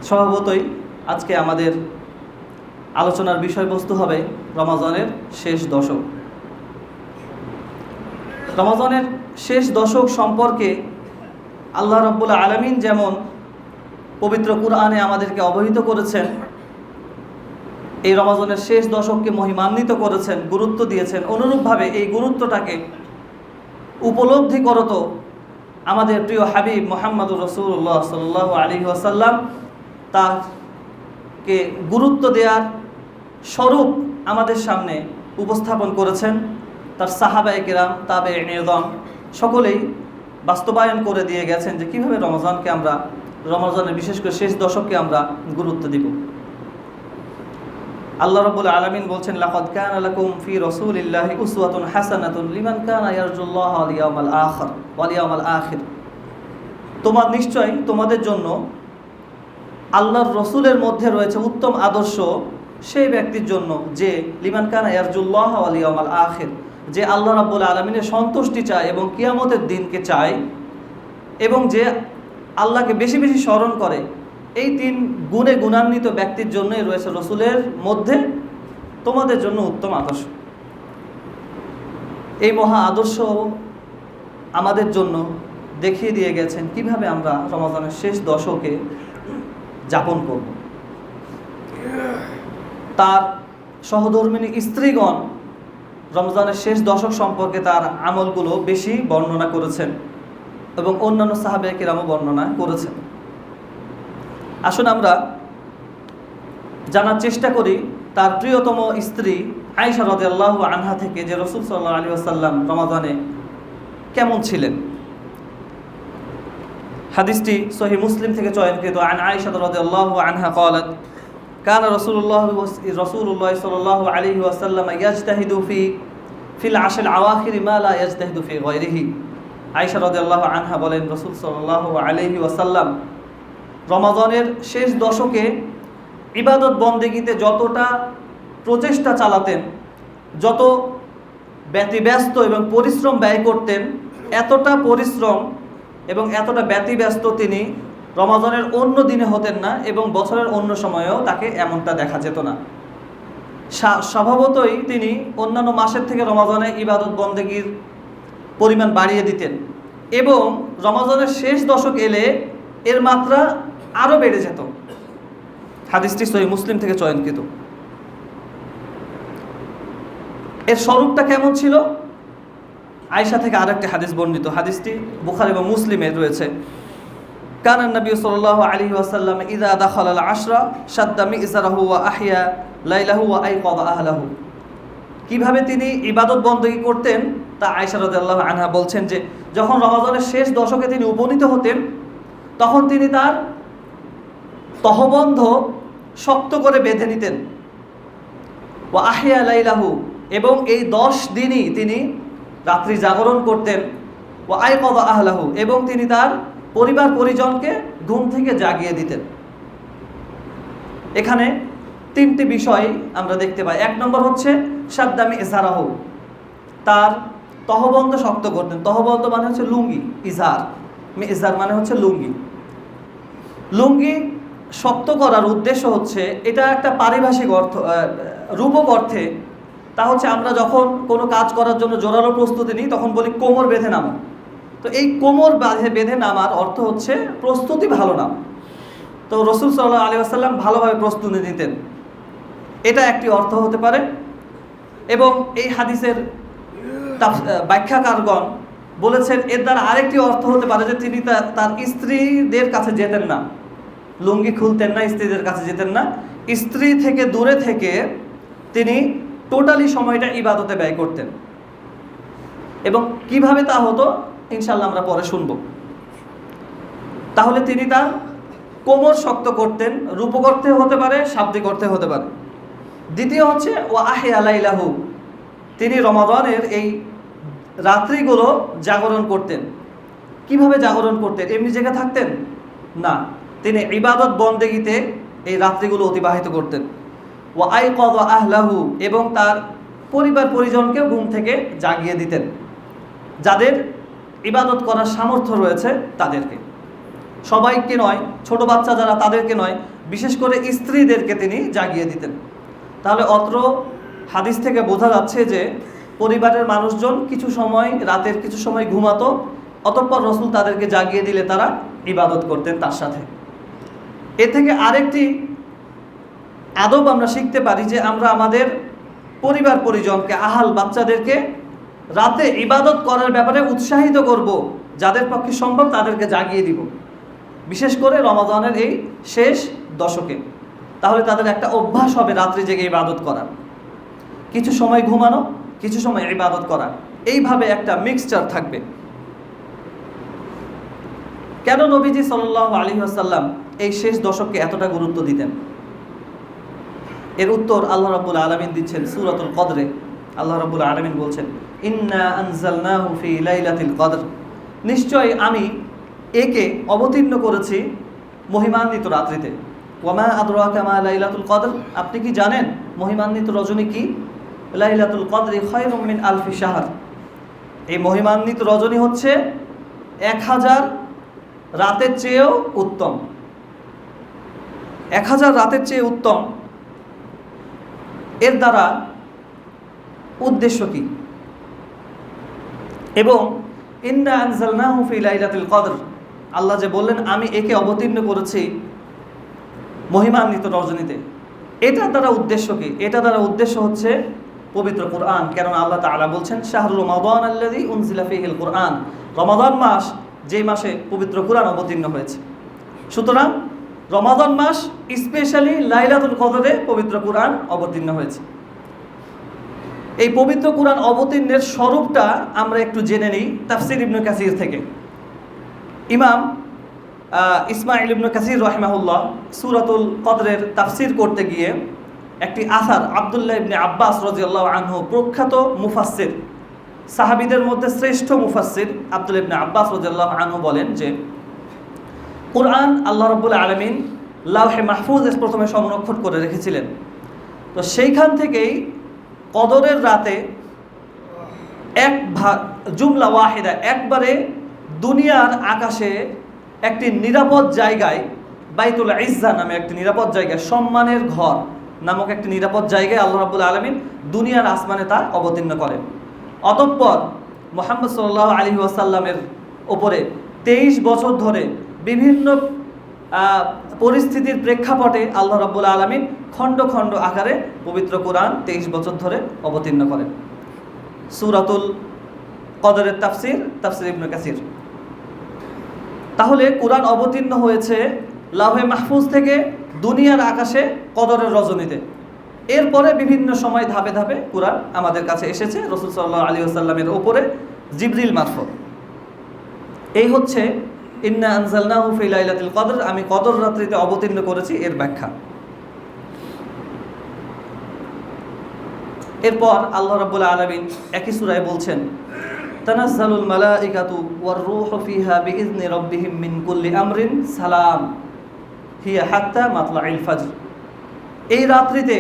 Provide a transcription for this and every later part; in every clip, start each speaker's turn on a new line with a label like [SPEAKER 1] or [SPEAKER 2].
[SPEAKER 1] স্বভাবতই আজকে আমাদের আলোচনার বিষয়বস্তু হবে রমাজানের শেষ দশক। রমাজানের শেষ দশক সম্পর্কে আল্লাহ রাব্বুল আলামিন যেমন পবিত্র কুরআনে আমাদেরকে অবহিত করেছেন, এই রমাজানের শেষ দশককে মহিমান্বিত করেছেন, গুরুত্ব দিয়েছেন, অনুরূপভাবে এই গুরুত্বটাকে উপলব্ধি করত আমাদের প্রিয় হাবিব মুহাম্মদুর রাসূলুল্লাহ সাল্লাল্লাহু আলাইহি ওয়াসাল্লাম তাকে গুরুত্ব দেওয়ার স্বরূপ আমাদের সামনে উপস্থাপন করেছেন। তার সাহাবায়ে কেরাম, তাবেঈন নির্দম সকলেই বাস্তবায়ন করে দিয়ে গেছেন যে কীভাবে রমজানের বিশেষ করে শেষ দশককে আমরা গুরুত্ব দিব। আল্লাহ রাব্বুল আলামিন বলছেন, লাকাদ কানা লাকুম ফি রাসূলিল্লাহি উসওয়াতুন হাসানাতুন লিমান কানা ইয়ারজুল্লাহ ওয়াল ইয়াউমাল আখির। নিশ্চয় তোমাদের জন্য আল্লাহর রসুলের মধ্যে রয়েছে উত্তম আদর্শ সেই ব্যক্তির জন্য যে লিমান কানা ইয়ারজুল্লাহ ওয়াল ইয়াউমাল আখির, যে আল্লাহ রাব্বুল আলামিনের সন্তুষ্টি চায় এবং কিয়ামতের দিনকে চায় এবং যে আল্লাহকে বেশি বেশি স্মরণ করে। এই তিন গুণে গুণান্বিত ব্যক্তির জন্যই রয়েছে রসুলের মধ্যে তোমাদের জন্য উত্তম আদর্শ। এই মহা আদর্শ আমাদের জন্য দেখিয়ে দিয়ে গেছেন কিভাবে আমরা রমজানের শেষ দশকে যাপন করব। তার সহধর্মিণী স্ত্রীগণ রমজানের শেষ দশক সম্পর্কে তার আমলগুলো বেশি বর্ণনা করেছেন এবং অন্যান্য সাহাবায়ে কেরামও বর্ণনা করেছেন। আসুন আমরা জানার চেষ্টা করি তার প্রিয়তম স্ত্রী আয়েশা রাদিয়াল্লাহু আনহা থেকে যে রাসূল সাল্লাল্লাহু আলাইহি ওয়াসাল্লাম রমাদানে কেমন ছিলেন। হাদিসটি সহিহ মুসলিম থেকে চয়নকৃত। আন আয়েশা রাদিয়াল্লাহু আনহা قالت كان رسول الله صلى الله عليه وسلم يجتهد في العشر الأواخر ما لا يجتهد في غيره। আয়েশা রাদিয়াল্লাহু আনহা বলেন, রাসূল সাল্লাল্লাহু আলাইহি ওয়াসাল্লাম রমাদানের শেষ দশকে ইবাদত বন্দেগীতে যতটা প্রচেষ্টা চালাতেন, যত ব্যতিব্যস্ত এবং পরিশ্রম ব্যয় করতেন, এতটা পরিশ্রম এবং এতটা ব্যতিব্যস্ত তিনি রমাদানের অন্য দিনে হতেন না এবং বছরের অন্য সময়েও তাকে এমনটা দেখা যেত না। স্বভাবতই তিনি অন্যান্য মাসের থেকে রমাদানে ইবাদত বন্দেগীর পরিমাণ বাড়িয়ে দিতেন এবং রমাদানের শেষ দশক এলে এর মাত্রা আরও বেড়ে যেত। হাদিসটি সহিহ মুসলিম থেকে চয়নকৃত। এর স্বরূপটা কেমন ছিল? আয়েশা থেকে আরেকটি হাদিস বর্ণিত। হাদিসটি বুখারী এবং মুসলিমে রয়েছে। কানা নবী সাল্লাল্লাহু আলাইহি ওয়াসাল্লাম ইযা দাখালাল আশরা শাদ্দা মিযরাহু ওয়া আহইয়া লাইলাহু ওয়া আইকাযা আহলাহু। কিভাবে তিনি ইবাদত বন্দেগী করতেন তা আয়েশা রাদিয়াল্লাহু আনহা বলছেন যে যখন রমাদানের শেষ দশকে তিনি উপনীত হতেন তখন তিনি তার তহবন্ধ শক্ত করে বেঁধে নিতেন। ওয়া আহইয়া লাইলাহু, এবং এই 10 দিনই তিনি রাত্রি জাগরণ করতেন। ওয়া আইকাযা আহলাহু, এবং তিনি তার পরিবার পরিজনকে ঘুম থেকে জাগিয়ে দিতেন। এখানে 3টি বিষয় আমরা দেখতে পাই। 1 নম্বর হচ্ছে শাদ্দা মিযরাহু, তার তহবন্ধ শক্ত করতেন। তহবন্ধ মানে হচ্ছে লুঙ্গি, মিযর মানে হচ্ছে লুঙ্গি। লুঙ্গি শক্ত করার উদ্দেশ্য হচ্ছে, এটা একটা পারিভাষিক অর্থ, রূপক অর্থে তা হচ্ছে আমরা যখন কোনো কাজ করার জন্য জোরালো প্রস্তুতি নিই তখন বলি কোমর বেঁধে নামো। তো এই কোমর বেঁধে নামার অর্থ হচ্ছে প্রস্তুতি ভালো নাম। তো রাসূল সাল্লাল্লাহু আলাইহি ওয়াসাল্লাম ভালোভাবে প্রস্তুতি নিতেন, এটা একটি অর্থ হতে পারে। এবং এই হাদিসের ব্যাখ্যাকারগণ বলেছেন এর দ্বারা আরেকটি অর্থ হতে পারে যে তিনি তার স্ত্রীদের কাছে যেতেন না, লুঙ্গি খুলতেন না, স্ত্রীদের কাছে যেতেন না, স্ত্রী থেকে দূরে থেকে তিনি টোটালি সময়টা ইবাদতে ব্যয় করতেন। এবং কিভাবে তা হতো ইনশাআল্লাহ আমরা পরে শুনব। তাহলে তিনি তার কোমর শক্ত করতেন, রূপক অর্থে হতে পারে, শাব্দিক অর্থে হতে পারে। দ্বিতীয় হচ্ছে ওয়া আহইয়া লাইলাহু, তিনি রমাদানের এই রাত্রিগুলো জাগরণ করতেন। কিভাবে জাগরণ করতেন? এমনি জেগে থাকতেন না, তিনি ইবাদত বন্দেগীতে এই রাত্রিগুলো অতিবাহিত করতেন। ওয়া আইকাযা আহলাহু, এবং তার পরিবার পরিজনকে ঘুম থেকে জাগিয়ে দিতেন, যাদের ইবাদত করার সামর্থ্য রয়েছে তাদেরকে। সবাইকে নয়, ছোট বাচ্চা যারা তাদেরকে নয়, বিশেষ করে স্ত্রীদেরকে তিনি জাগিয়ে দিতেন। তাহলে অত্র হাদিস থেকে বোঝা যাচ্ছে যে পরিবারের মানুষজন কিছু সময়, রাতের কিছু সময় ঘুমাতো, অতঃপর রসুল তাদেরকে জাগিয়ে দিলে তারা ইবাদত করতেন তার সাথে। এ থেকে আরেকটি আদব আমরা শিখতে পারি যে আমরা আমাদের পরিবার পরিজনকে, আহাল বাচ্চাদেরকে রাতে ইবাদত করার ব্যাপারে উৎসাহিত করব। যাদের পক্ষে সম্ভব তাদেরকে জাগিয়ে দিব, বিশেষ করে রমাদানের এই শেষ দশকে। তাহলে তাদের একটা অভ্যাস হবে রাত্রি জেগে ইবাদত করার, কিছু সময় ঘুমানো, কিছু সময় ইবাদত করা, এইভাবে একটা মিক্সচার থাকবে। কেন নবীজি সাল্লাল্লাহু আলাইহি ওয়াসাল্লাম এই শেষ দশককে এতটা গুরুত্ব দিতেন? এর উত্তর আল্লাহ রাব্বুল আলামিন দিচ্ছেন সূরাতুল কদরে। আল্লাহ রাব্বুল আলামিন বলছেন, ইন্না আনজালনাহু ফি লাইলাতিল কদর, নিশ্চয় আমি একে অবতীর্ণ করেছি মহিমান্বিত রাত্রিতে। ওয়ামা আদরাকা মা লাইলাতুল কদর, আপনি কি জানেন মহিমান্বিত রজনী কি? লাইলাতুল কদরি খায়রুম মিন আলফি শাহর, এই মহিমান্বিত রজনী হচ্ছে 1000 রাতের চেয়েও উত্তম। 1000 রাতের চেয়ে উত্তম, এর দ্বারা উদ্দেশ্য কি? এবং ইন্না আনজালনাহু ফি লাইলাতিল কদর, আল্লাহ যে বললেন আমি একে অবতীর্ণ করেছি মহিমান্বিত রজনীতে, এটার দ্বারা উদ্দেশ্য কি? এটা দ্বারা উদ্দেশ্য হচ্ছে পবিত্র কোরআন। কেননা আল্লাহ তাআলা বলছেন শাহরুর রমাদান আল্লাযী উনজিলা ফীহিল কোরআন, রমাদান মাস যে মাসে পবিত্র কোরআন অবতীর্ণ হয়েছে। সুতরাং রমাদান মাস স্পেশালি লাইলাতুল কদরে পবিত্র কোরআন অবতীর্ণ হয়েছে। এই পবিত্র কোরআন অবতীর্ণের স্বরূপটা আমরা একটু জেনে নিই তাফসির ইবনে কাসির থেকে। ইমাম ইসমাইল ইবনে কাসির রাহিমাহুল্লাহ সূরাতুল কদরের তাফসির করতে গিয়ে একটি আসার, আব্দুল্লাহ ইবনে আব্বাস রাদিয়াল্লাহু আনহু, প্রখ্যাত মুফাসসির, সাহাবীদের মধ্যে শ্রেষ্ঠ মুফাসসির আব্দুল্লাহ ইবনে আব্বাস রাদিয়াল্লাহু আনহু বলেন যে কোরআন আল্লাহ রাব্বুল আলামিন লাওহে মাহফুজে প্রথমে সংরক্ষণ করে রেখেছিলেন। তো সেইখান থেকেই কদরের রাতে এক জুমলা ওয়াহিদা, একবারে দুনিয়ার আকাশে একটি নিরাপদ জায়গায়, বাইতুল ইজ্জা নামে একটি নিরাপদ জায়গায়, সম্মানের ঘর নামক একটি নিরাপদ জায়গায় আল্লাহ রাব্বুল আলামিন দুনিয়ার আসমানে তা অবতীর্ণ করেন। অতঃপর মুহাম্মদ সাল্লাল্লাহু আলাইহি ওয়াসাল্লামের ওপরে 23 বছর ধরে বিভিন্ন পরিস্থিতির প্রেক্ষাপটে আল্লাহ রাব্বুল আলামিন খণ্ড খণ্ড আকারে পবিত্র কোরআন 23 বছর ধরে অবতীর্ণ করেন। সূরাতুল কদরের তাফসির, তাফসির ইবনে কাসির। তাহলে কোরআন অবতীর্ণ হয়েছে লাওহে মাহফুজ থেকে দুনিয়ার আকাশে কদরের রজনীতে। এরপরে বিভিন্ন সময় ধাপে ধাপে কোরআন আমাদের কাছে এসেছে রাসূল সাল্লাল্লাহু আলাইহি ওয়াসাল্লামের উপরে জিবরিল মারফত। এই হচ্ছে ইন্না আনজালনাহু ফি লাইলাতিল কদর, আমি কদর রাত্রিতে অবতীর্ণ করেছি, এর ব্যাখ্যা। এরপর আল্লাহ রাব্বুল আলামিন একই সূরায় বলছেন, তানাজ্জালুল মালাইকাতু ওয়ার রূহু ফিহা বিইذনি রাব্বিহিম মিন কুল্লি আমরিন সালাম হিয়া হাত্তা মাতলাইল ফাজর। এই রাত্রিতে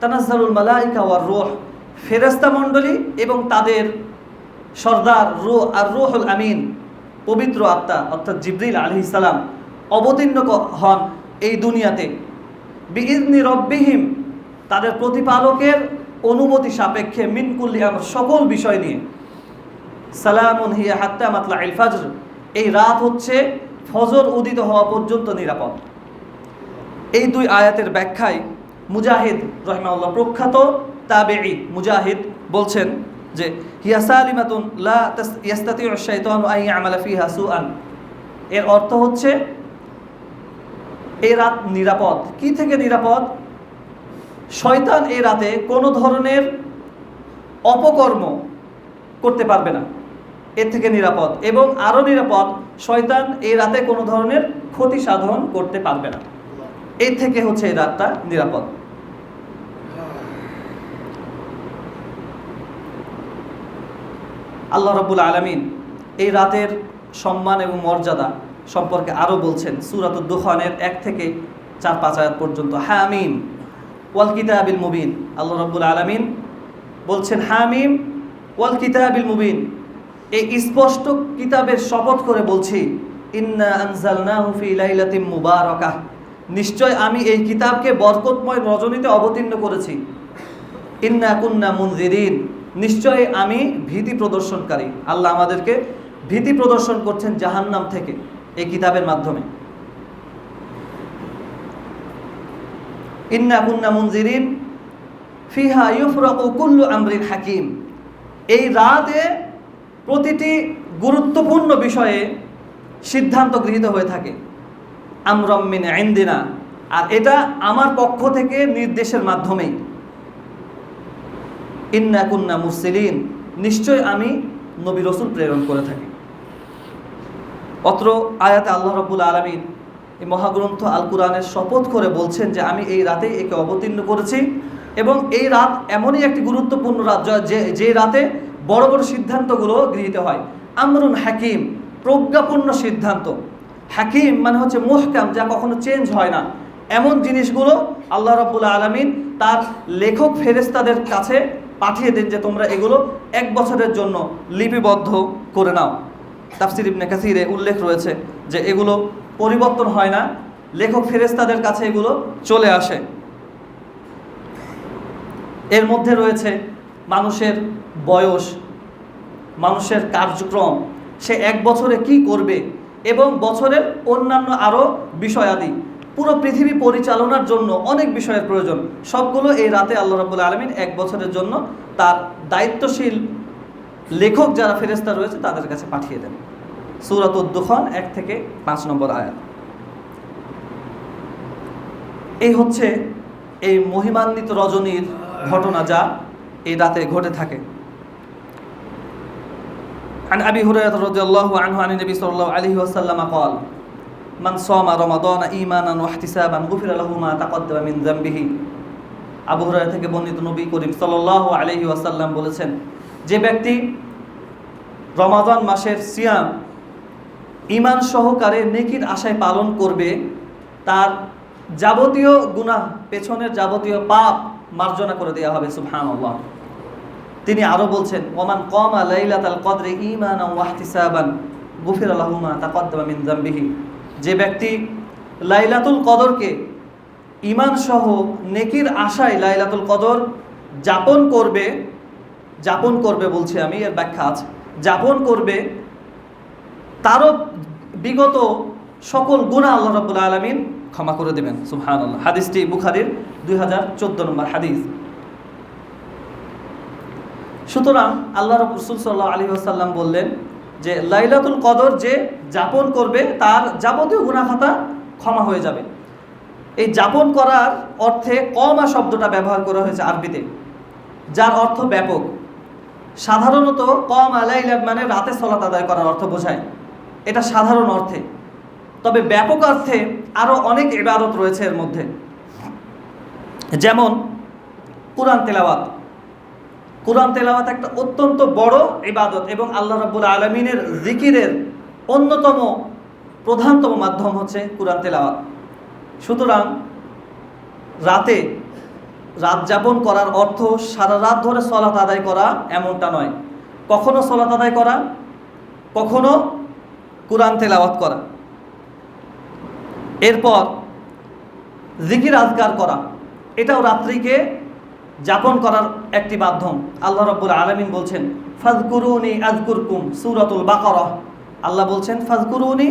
[SPEAKER 1] তানাজ্জালুল মালাইকা ওয়ার রূহ, ফেরেশতা মণ্ডলী এবং তাদের সর্দার রূহ আর রূহুল আমিন, পবিত্র আত্মা অর্থাৎ জিবরিল আলাইহিস সালাম অবতীর্ণ হন এই দুনিয়াতে বিইذনি রাব্বিহিম, তাদের প্রতিপালকের অনুমতি সাপেক্ষে, মিন কুল্লি আমর, সকল বিষয় নিয়ে। সালামুন হিয়া হাত্তা মাতলাইল ফাজর, এই রাত হচ্ছে ফজর উদিত হওয়া পর্যন্ত নিরাপদ। এই দুই আয়াতের ব্যাখ্যায় মুজাহিদ রাহিমাহুল্লাহ, প্রখ্যাত তাবেঈ মুজাহিদ বলছেন যে হিয়া সালিমাতুন লা ইয়াস্তাতিউ আশ-শাইতানু আন ইয়ামালা ফিহা সুআন, এর অর্থ হচ্ছে এই রাত নিরাপদ। কি থেকে নিরাপদ? শয়তান এই রাতে কোনো ধরনের অপকর্ম করতে পারবে না, এর থেকে নিরাপদ। এবং আরও নিরাপদ, শয়তান এই রাতে কোনো ধরনের ক্ষতি সাধন করতে পারবে না, এর থেকে হচ্ছে এই রাতটা নিরাপদ। আল্লাহ রাব্বুল আলামিন এই রাতের সম্মান এবং মর্যাদা সম্পর্কে আরও বলছেন সূরাতুদ দুখানের 1 থেকে 4-5 আয়াত পর্যন্ত। হামিম ওয়াল কিতাবিল মুবিন, আল্লাহ রাব্বুল আলামিন বলছেন হামিম ওয়াল কিতাবিল মুবিন, এই স্পষ্ট কিতাবের শপথ করে বলছি ইন্না আনজালনাহু ফি লাইলাতিন মুবারাকাহ, নিশ্চয় আমি এই কিতাবকে বরকতময় রজনীতে অবতীর্ণ করেছি। ইন্না কুন্না মুনজিরিন, নিশ্চয় আমি ভীতি প্রদর্শনকারী। আল্লাহ আমাদেরকে ভীতি প্রদর্শন করছেন জাহান্নাম থেকে এই কিতাবের মাধ্যমে। ইন্না কুন্না মুনজিরিন ফিহা ইউফরাকু কুল্লু আমরিন হাকিম, এই রাতে প্রতিটি গুরুত্বপূর্ণ বিষয়ে সিদ্ধান্ত গৃহীত হয়ে থাকে। আমরাম মিন ইনদিনা, আর এটা আমার পক্ষ থেকে নির্দেশের মাধ্যমেই। ইন্না কুন্না মুরসিলিন, নিশ্চয় আমি নবী রাসূল প্রেরণ করে থাকি। অত্র আয়াতে আল্লাহ রাব্বুল আলামিন এই মহাগ্রন্থ আল কুরআনের শপথ করে বলছেন যে আমি এই রাতেই একে অবতীর্ণ করেছি, এবং এই রাত এমনই একটি গুরুত্বপূর্ণ রাত যে রাতে বড় বড় সিদ্ধান্তগুলো গৃহীত হয়। আমরুন হাকিম, প্রজ্ঞাপূর্ণ সিদ্ধান্ত। হাকিম মানে হচ্ছে মুহকাম, যা কখনো চেঞ্জ হয় না। এমন জিনিসগুলো আল্লাহ রাব্বুল আলামিন তার লেখক ফেরেশতাদের কাছে পাঠিয়ে দেন যে তোমরা এগুলো 1 বছরের জন্য লিপিবদ্ধ করে নাও। তাফসীর ইবনে কাসিরে উল্লেখ রয়েছে যে এগুলো পরিবর্তন হয় না, লেখক ফেরেশতাদের কাছে এগুলো চলে আসে। এর মধ্যে রয়েছে মানুষের বয়স, মানুষের কার্যক্রম, সে 1 বছরে কি করবে, এবং বছরের অন্যান্য আরও বিষয়াদি। পুরো পৃথিবী পরিচালনার জন্য অনেক বিষয়ের প্রয়োজন, সবগুলো এই রাতে আল্লাহ রাব্বুল আলামিন 1 বছরের জন্য তার দায়িত্বশীল লেখক যারা ফেরেশতা রয়েছে তাদের কাছে পাঠিয়ে দেন। সূরাতুদ দুখান 1 থেকে 5 নম্বর আয়াত। এই হচ্ছে এই মহিমান্বিত রজনীর ঘটনা যা এই রাতে ঘটে থাকে। عن أبي هريرة رضي الله عنه عن النبي صلى الله عليه وسلم قال من صام رمضان إيمانا واحتسابا غفر له ما تقدم من ذنبه। আবু হুরায়রা থেকে বর্ণিত, নবী করিম সাল্লাল্লাহু আলাইহি ওয়াসাল্লাম বলেছেন, যে ব্যক্তি রমাদান মাসের সিয়াম ঈমান সহকারে নেকির আশায় পালন করবে, তার যাবতীয় গুনাহ, পেছনের যাবতীয় পাপ মার্জনা করে দেওয়া হবে। সুবহানাল্লাহ। তিনি আরো বলছেন, ওমান কামা লাইলাতাল কদরি ঈমানান ওয়া ইহতিসাবান গুফিরা লাহু মা তাকদ্দামা মিন যামবিহি। যে ব্যক্তি লাইলাতুল কদরকে ঈমান সহ নেকির আশায় লাইলাতুল কদর যাপন করবে বলছি আমি, এর ব্যাখ্যা আছে, যাপন করবে, তারও বিগত সকল গুনাহ আল্লাহ রাব্বুল আলামিন ক্ষমা করে দেবেন। সুবহানাল্লাহ। হাদিসটি বুখারীর 2014 নম্বর হাদিস। সুতরাং আল্লাহ রাসূল সাল্লাল্লাহু আলাইহি ওয়াসাল্লাম বললেন যে লাইলাতুল কদর যে যাপন করবে তার যাবতীয় গুনাহ খাতা ক্ষমা হয়ে যাবে। এই যাপন করার অর্থে কমা শব্দটা ব্যবহার করা হয়েছে আরবিতে, যার অর্থ ব্যাপক। সাধারণত কমা লাইলাত মানে রাতে সালাত আদায় করার অর্থ বোঝায়, এটা সাধারণ অর্থে। তবে ব্যাপক অর্থে আরও অনেক ইবাদত রয়েছে এর মধ্যে, যেমন কুরআন তেলাওয়াত। কুরআন তেলাওয়াত একটা অত্যন্ত বড় ইবাদত, এবং আল্লাহ রাব্বুল আলামিনের জিকিরের অন্যতম প্রধানতম মাধ্যম হচ্ছে কুরআন তেলাওয়াত। সুতরাং রাত যাপন করার অর্থ সারা রাত ধরে সালাত আদায় করা এমনটা নয়। কখনো সালাত আদায় করা, কখনো কুরআন তেলাওয়াত করা। এরপর জিকির আজকার করা, এটাও রাত্রিকে যাপন করার একটি মাধ্যম। আল্লাহ রাব্বুল আলামিন বলছেন ফাযকুরুনি আযকুরকুম, সূরাতুল বাকারাহ। আল্লাহ বলছেন ফাযকুরুনি,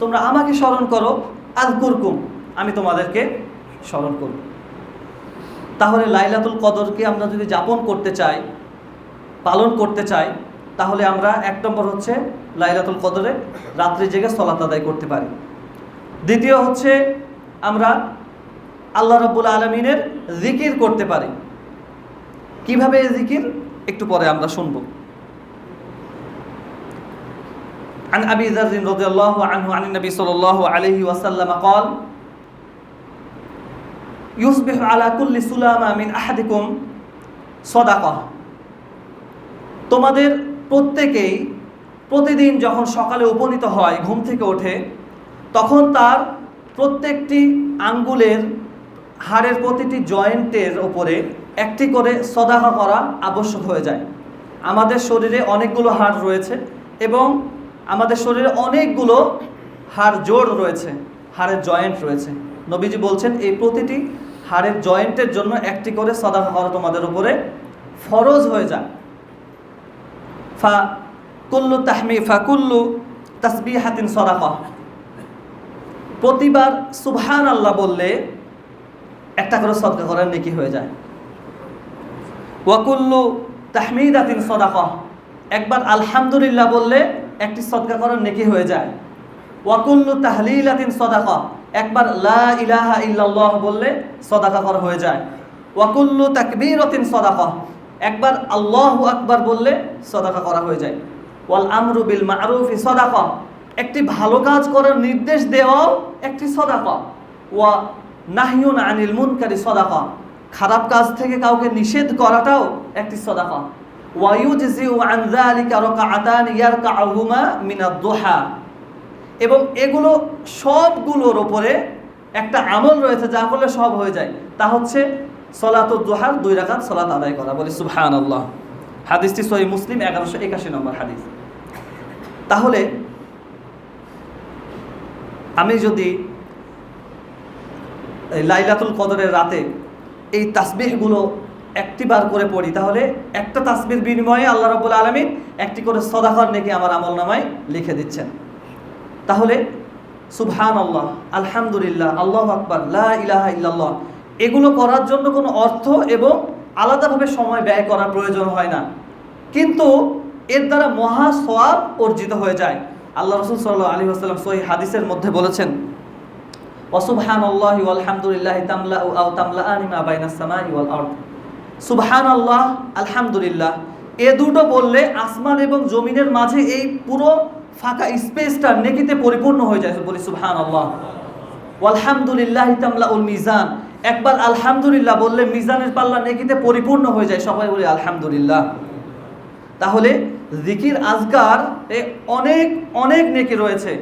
[SPEAKER 1] তোমরা আমাকে স্মরণ করো, আযকুরকুম, আমি তোমাদেরকে স্মরণ করব। তাহলে লাইলাতুল কদরকে আমরা যদি যাপন করতে চাই, পালন করতে চাই, তাহলে আমরা 1 নম্বর হচ্ছে লাইলাতুল কদরে রাত্রি জেগে সালাত আদায় করতে পারি। দ্বিতীয় হচ্ছে আমরা আল্লাহ রাব্বুল আলামিনের জিকির করতে পারি। কিভাবে এই জিকির একটু পরে আমরা শুনব। عن أبي ذر رضي الله عنه عن النبي صلى الله عليه وسلم قال يصبح على كل سلامة من أحدكم صدقة। তোমাদের প্রত্যেকেই প্রতিদিন যখন সকালে উপনীত হয়, ঘুম থেকে ওঠে, তখন তার প্রত্যেকটি আঙ্গুলের হাড়ের প্রতিটি জয়েন্টের ওপরে একটি করে সদাকা করা আবশ্যক হয়ে যায়। আমাদের শরীরে অনেকগুলো হাড় রয়েছে এবং আমাদের শরীরে অনেকগুলো হাড় জোড় রয়েছে, হাড়ের জয়েন্ট রয়েছে, নবীজি বলছেন এই প্রতিটি হাড়ের জয়েন্টের জন্য একটি করে সাদাকা করা তোমাদের উপরে ফরজ হয়ে যায়। কুল্লু তাসবিহাতিন সাদাকা, প্রতিবার সুবহানাল্লাহ বললে একটা করে সদকা করার নেকি হয়ে যায়। ওয়াকুল্লু তাহমিদাতিন সাদাকা, একবার আলহামদুলিল্লাহ বললে একটি সদকা করার নেকি হয়ে যায়। ওয়াকুল্লু তাহলিলাতিন সাদাকা, একবার লা ইলাহা ইল্লাল্লাহ বললে সাদাকা করা হয়ে যায়। ওয়াকুল্লু তাকবীরাতিন সাদাকা, একবার আল্লাহু আকবার বললে সাদাকা করা হয়ে যায়। ওয়াল আমরু বিল মা'রুফি সাদাকা, একটি ভালো কাজ করার নির্দেশ দেওয়াও একটি সাদাকা। ওয়া নাহয়ুন আনিল মুনকারি সাদাকা, খারাপ কাজ থেকে কাউকে নিষেধ করাটাও একটি সাদাকা। ওয়া ইউজজিউ আন যালিকা রাকাআতান ইয়ারকাউহুমা মিনাদ দুহা, এবং এগুলো সবগুলোর উপরে একটা আমল রয়েছে যা করলে সব হয়ে যায়, তা হচ্ছে সলাতুদ দুহার 2 রাকাত সালাত আদায় করা। বলি সুবহানাল্লাহ। হাদিসটি সহিহ মুসলিম 1181 নম্বর হাদিস। তাহলে আমি যদি লাইলাতুল কদরের রাতে এই তাসবিহগুলো একটিবার করে পড়ি, তাহলে একটা তাসবিহর বিনিময়ে আল্লাহ রাব্বুল আলামিন একটি করে সাদাকার নেকি আমার আমলনামায় লিখে দিচ্ছেন। তাহলে সুবহানাল্লাহ, আলহামদুলিল্লাহ, আল্লাহু আকবার, লা ইলাহা ইল্লাল্লাহ, এগুলো করার জন্য কোনো অর্থ এবং আলাদাভাবে সময় ব্যয় করার প্রয়োজন হয় না, কিন্তু এর দ্বারা মহা সওয়াব অর্জিত হয়ে যায়। আল্লাহ রাসূল সাল্লাল্লাহু আলাইহি ওয়াসাল্লাম সহিহ হাদিসের মধ্যে বলেছেন, ওয়া সুবহানাল্লাহি ওয়াল হামদুলিল্লাহি তামলাউ আও তামলাআনি মা বাইনাস সামাই ওয়াল আরদ। সুবহানাল্লাহ, আলহামদুলিল্লাহ, এ দুটো বললে আসমান এবং জমিনের মাঝে এই পুরো ফাঁকা স্পেসটা নেকিতে পরিপূর্ণ হয়ে যায়। বলি সুবহানাল্লাহ। ওয়াল হামদুলিল্লাহি তামলাউল মিজান, একবার আলহামদুলিল্লাহ বললে মিজানের পাল্লা নেকিতে পরিপূর্ণ হয়ে যায়। সবাই বলি আলহামদুলিল্লাহ। তাহলে জিকির আজকার অনেক অনেক নেকি রয়েছে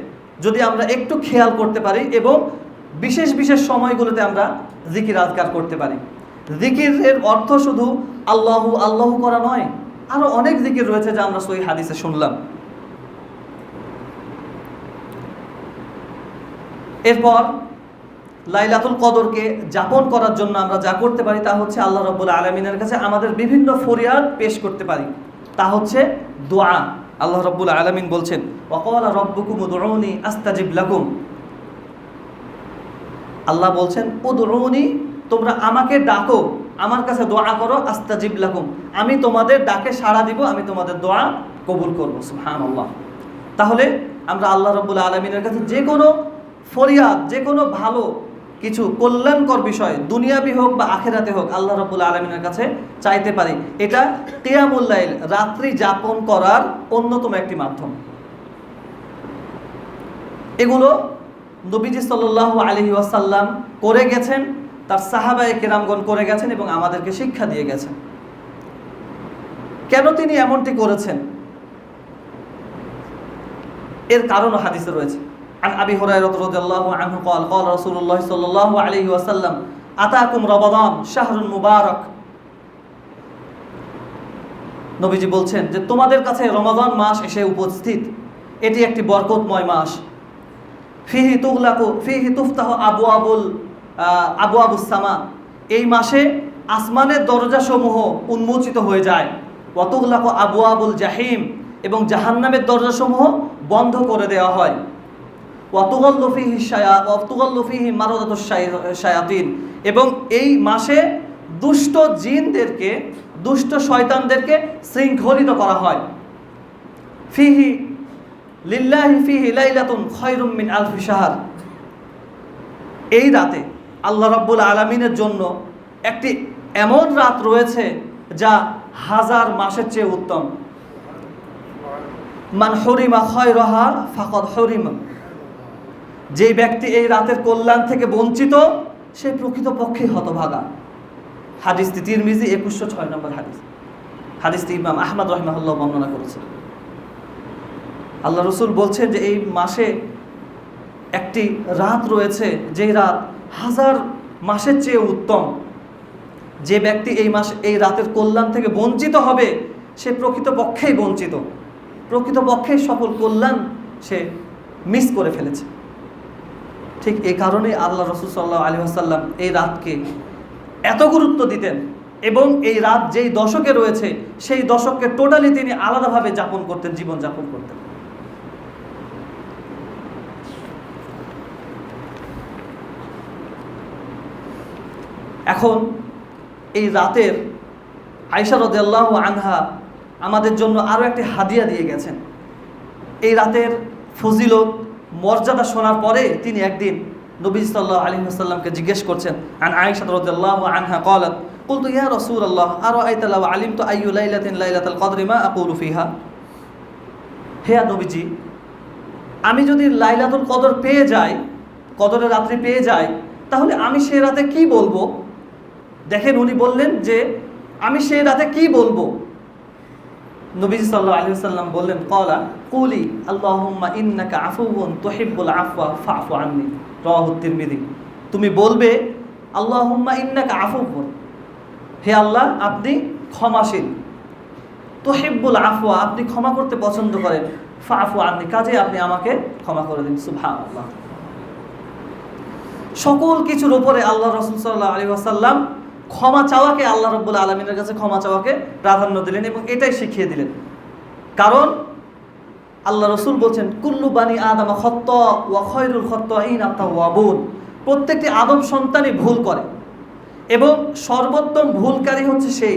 [SPEAKER 1] যদি আমরা একটু খেয়াল করতে পারি এবং বিশেষ বিশেষ সময়গুলোতে আমরা জিকির আজকার করতে পারি। জিকিরের অর্থ শুধু আল্লাহু আল্লাহু করা নয়, আরো অনেক জিকির রয়েছে যা আমরা সহিহ হাদিসে শুনলাম। এরপর লাইলাতুল কদরকে যাপন করার জন্য আমরা যা করতে পারি তা হচ্ছে আল্লাহ রাব্বুল আলামিনের কাছে আমাদের বিভিন্ন ফরিয়াদ পেশ করতে পারি, তা হচ্ছে দোয়া। আল্লাহ রাব্বুল আলামিন বলছেন, ওয়া ক্বালা রাব্বুকুম উদউনি আস্তাজিব লাকুম, আল্লাহ বলছেন উদউনি, তোমরা আমাকে ডাকো, আমার কাছে দোয়া করো, আস্তাজিব লাকুম, আমি তোমাদের ডাকে সাড়া দিব, আমি তোমাদের দোয়া কবুল করব। সুবহানাল্লাহ। তাহলে আমরা আল্লাহ রাব্বুল আলামিনের কাছে যে কোনো ফরিয়াদ, যে কোনো ভালো কিছু কল্যাণকর বিষয়, দুনিয়াবি হোক বা আখিরাতে হোক, আল্লাহ রাব্বুল আলামিনের কাছে চাইতে পারি। এটা কিয়ামুল লাইল, রাত্রি যাপন করার অন্যতম একটি মাধ্যম। এগুলো নবীজি সাল্লাল্লাহু আলাইহি ওয়াসাল্লাম করে গেছেন, তার সাহাবায়ে কেরামগণ করে গেছেন এবং আমাদেরকে শিক্ষা দিয়ে গেছেন। কেন তিনি এমনটি করেছেন এর কারণও হাদিসে রয়েছে। عن أبي هريرة رضي الله عنه قال قال رسول الله صلى الله عليه وسلم أتاكم رمضان شهر مبارك, নবীজি বলছেন যে তোমাদের কাছে রমাদান মাস এসে উপস্থিত, এটি একটি বরকতময় মাস। ফিহি তুগলাকু ফিহি তুফতাহু আবওয়াবুস সামা, এই মাসে আসমানের দরজাসমূহ উন্মোচিত হয়ে যায়। ওয়া তুগলাকু আবওয়াবুল জাহিম, এবং জাহান্নামের দরজাসমূহ বন্ধ করে দেওয়া হয়। এবং এই মাসে দুষ্ট জিনদেরকে, দুষ্ট শয়তানদেরকে শৃঙ্খলিত করা হয়। ফিহি লিল্লাহি ফিহি লাইলাতুন খায়রুম মিন আলফি শাহর, এই রাতে আল্লাহ রাব্বুল আলামিনের জন্য একটি এমন রাত রয়েছে যা 1000 মাসের চেয়ে উত্তম। মান হুরিমা খায়রাহা ফাকাদ হুরিমা, যে ব্যক্তি এই রাতের কল্যাণ থেকে বঞ্চিত সে প্রকৃতপক্ষে হতভাগা। হাদিসটি তিরমিজি 2106 নম্বর হাদিস। হাদিসটি ইমাম আহমদ রাহিমাহুল্লাহ বর্ণনা করেছেন। আল্লাহ রাসূল বলছেন যে এই মাসে একটি রাত রয়েছে যে রাত 1000 মাসের চেয়ে উত্তম। যে ব্যক্তি এই রাতের কল্যাণ থেকে বঞ্চিত হবে সে প্রকৃতপক্ষেই বঞ্চিত, প্রকৃতপক্ষে সকল কল্যাণ সে মিস করে ফেলেছে। ঠিক এই কারণেই আল্লাহ রাসূল সাল্লাল্লাহু আলাইহি ওয়াসাল্লাম এই রাতকে এত গুরুত্ব দিতেন, এবং এই রাত যেই দশকে রয়েছে সেই দশককে টোটালি তিনি আলাদাভাবে যাপন করতেন, জীবন যাপন করতেন। এখন এই রাতের আয়েশা রাদিয়াল্লাহু আনহা আমাদের জন্য আরও একটি হাদিয়া দিয়ে গেছেন। এই রাতের ফজিলত মর্যাদা শোনার পরে তিনি একদিন নবী সাল্লাল্লাহু আলাইহি ওয়াসাল্লামকে জিজ্ঞেস করছেন, আন আয়েশা রাদিয়াল্লাহু আনহা قالت قلت يا رسول الله أرأيت لو علمت أي ليلة ليلة القدر ما أقول فيها। হে নবীজি, আমি যদি লাইলাতুল কদর পেয়ে যাই, কদরের রাত্রি পেয়ে যাই, তাহলে আমি সেই রাতে কি বলবো? দেখেন, উনি বললেন যে আমি সেই রাতে কি বলবো। নবীজি সাল্লাল্লাহু আলাইহি ওয়াসাল্লাম বললেন, ক্বালা কুলি আল্লাহুম্মা ইন্নাকা আফুউন তুহিব্বুল আফওয়া ফাফু আন্নি, রাওয়াহু তিরমিজি। তুমি বলবে আল্লাহুম্মা ইন্নাকা আফুউন, হে আল্লাহ আপনি ক্ষমাশীল, তুহিব্বুল আফওয়া আপনি ক্ষমা করতে পছন্দ করেন, ফাফু আন্নি কাজে আপনি আমাকে ক্ষমা করে দিন। সুবহানাল্লাহ। সকল কিছুর উপরে আল্লাহ রাসূল সাল্লাল্লাহু আলাইহি ওয়াসাল্লাম ক্ষমা চাওয়াকে, আল্লাহ রাব্বুল আলামিনের কাছে ক্ষমা চাওয়াকে প্রাধান্য দিলেন এবং এটাই শিখিয়ে দিলেন। কারণ আল্লাহ রাসূল বলছেন, কুল্লু বানি আদম খাত্তা ওয়া খায়রুল খাত্তাইন আত-তাওয়াবুন, প্রত্যেকটি আদম সন্তানই ভুল করে এবং সর্বোত্তম ভুলকারী হচ্ছে সেই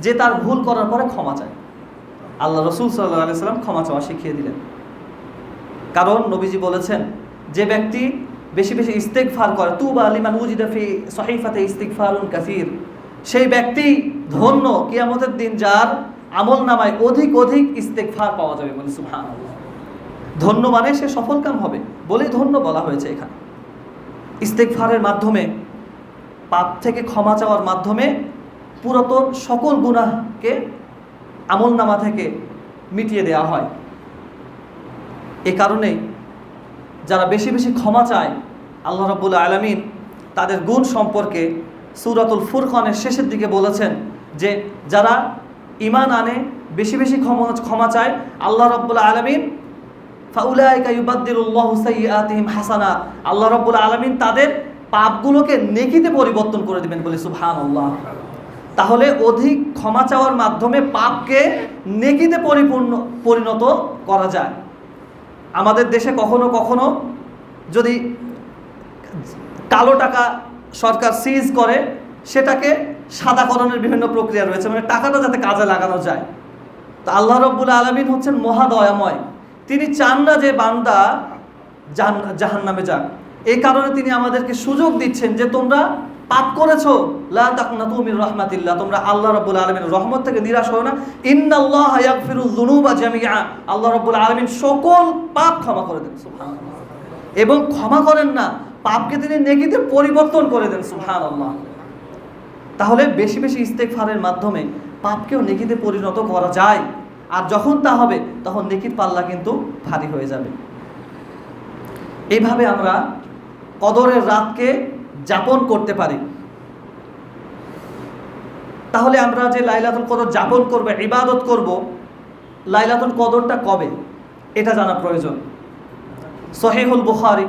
[SPEAKER 1] যে তার ভুল করার পরে ক্ষমা চায়। আল্লাহ রাসূল সাল্লাল্লাহু আলাইহি ওয়াসাল্লাম ক্ষমা চাওয়া শিখিয়ে দিলেন। কারণ নবীজি বলেছেন, যে ব্যক্তি বেশি বেশি ইস্তেগফার করে, তুবা লিমান উজিদা ফি সহিফাতে ইস্তিগফারুন কাসীর, সেই ব্যক্তি ধন্য কিয়ামতের দিন যার আমলনামায় অধিক অধিক ইস্তেগফার পাওয়া যাবে। বলে সুবহানাল্লাহ। ধন্য মানে সে সফলকাম হবে বলেই ধন্য বলা হয়েছে এখানে। ইস্তেগফারের মাধ্যমে, পাপ থেকে ক্ষমা চাওয়ার মাধ্যমে পুরাতন সকল গুনাহকে আমলনামা থেকে মিটিয়ে দেওয়া হয়। এ কারণেই যারা বেশি বেশি ক্ষমা চায়, আল্লাহ রাব্বুল আলামিন তাদের গুণ সম্পর্কে সূরাতুল ফুরকানের শেষের দিকে বলেছেন যে যারা ঈমান আনে, বেশি বেশি ক্ষমা চায়, আল্লাহ রাব্বুল আলামিন ফাউলাইকা ইউবাদদিলুল্লাহু সাইয়্যাতিহিম হাসানাত, আল্লাহ রাব্বুল আলামিন তাদের পাপগুলোকে নেকিতে পরিবর্তন করে দিবেন। বলে সুবহানাল্লাহ। তাহলে অধিক ক্ষমা চাওয়ার মাধ্যমে পাপকে নেকিতে পরিণত করা যায়। আমাদের দেশে কখনো কখনো যদি কালো টাকা সরকার সিজ করে, সেটাকে সাদাকরণের বিভিন্ন প্রক্রিয়া রয়েছে, মানে টাকাটা যাতে কাজে লাগানো যায়। তো আল্লাহ রাব্বুল আলামিন হচ্ছেন মহাদয়াময়, তিনি চান না যে বান্দা জাহান্নামে যাক। এই কারণে তিনি আমাদেরকে সুযোগ দিচ্ছেন যে তোমরা পাপ করেছো, লা তাকনাতু মির রাহমাতিল্লাহ, তোমরা আল্লাহ রাব্বুল আলামিনের রহমত থেকে নিরাশ হও না। ইন্নাল্লাহা ইয়াগফিরুয যুনুবা জামিআ, আল্লাহ রাব্বুল আলামিন সকল পাপ ক্ষমা করে দেন। সুবহানাল্লাহ। এবং ক্ষমা করেন না, পাপকে তিনি নেকিতে পরিবর্তন করে দেন। সুবহানাল্লাহ। তাহলে বেশি বেশি ইস্তেগফারের মাধ্যমে পাপকেও নেকিতে পরিণত করা যায়, আর যখন তা হবে তখন নেকির পাল্লা কিন্তু ভারী হয়ে যাবে। এইভাবে আমরা কদরের রাতকে যাপন করতে পারি। তাহলে আমরা যে লাইলাতুল কদর যাপন করব, ইবাদত করব, লাইলাতুল কদরটা কবে এটা জানা প্রয়োজন। সহিহুল বুখারী,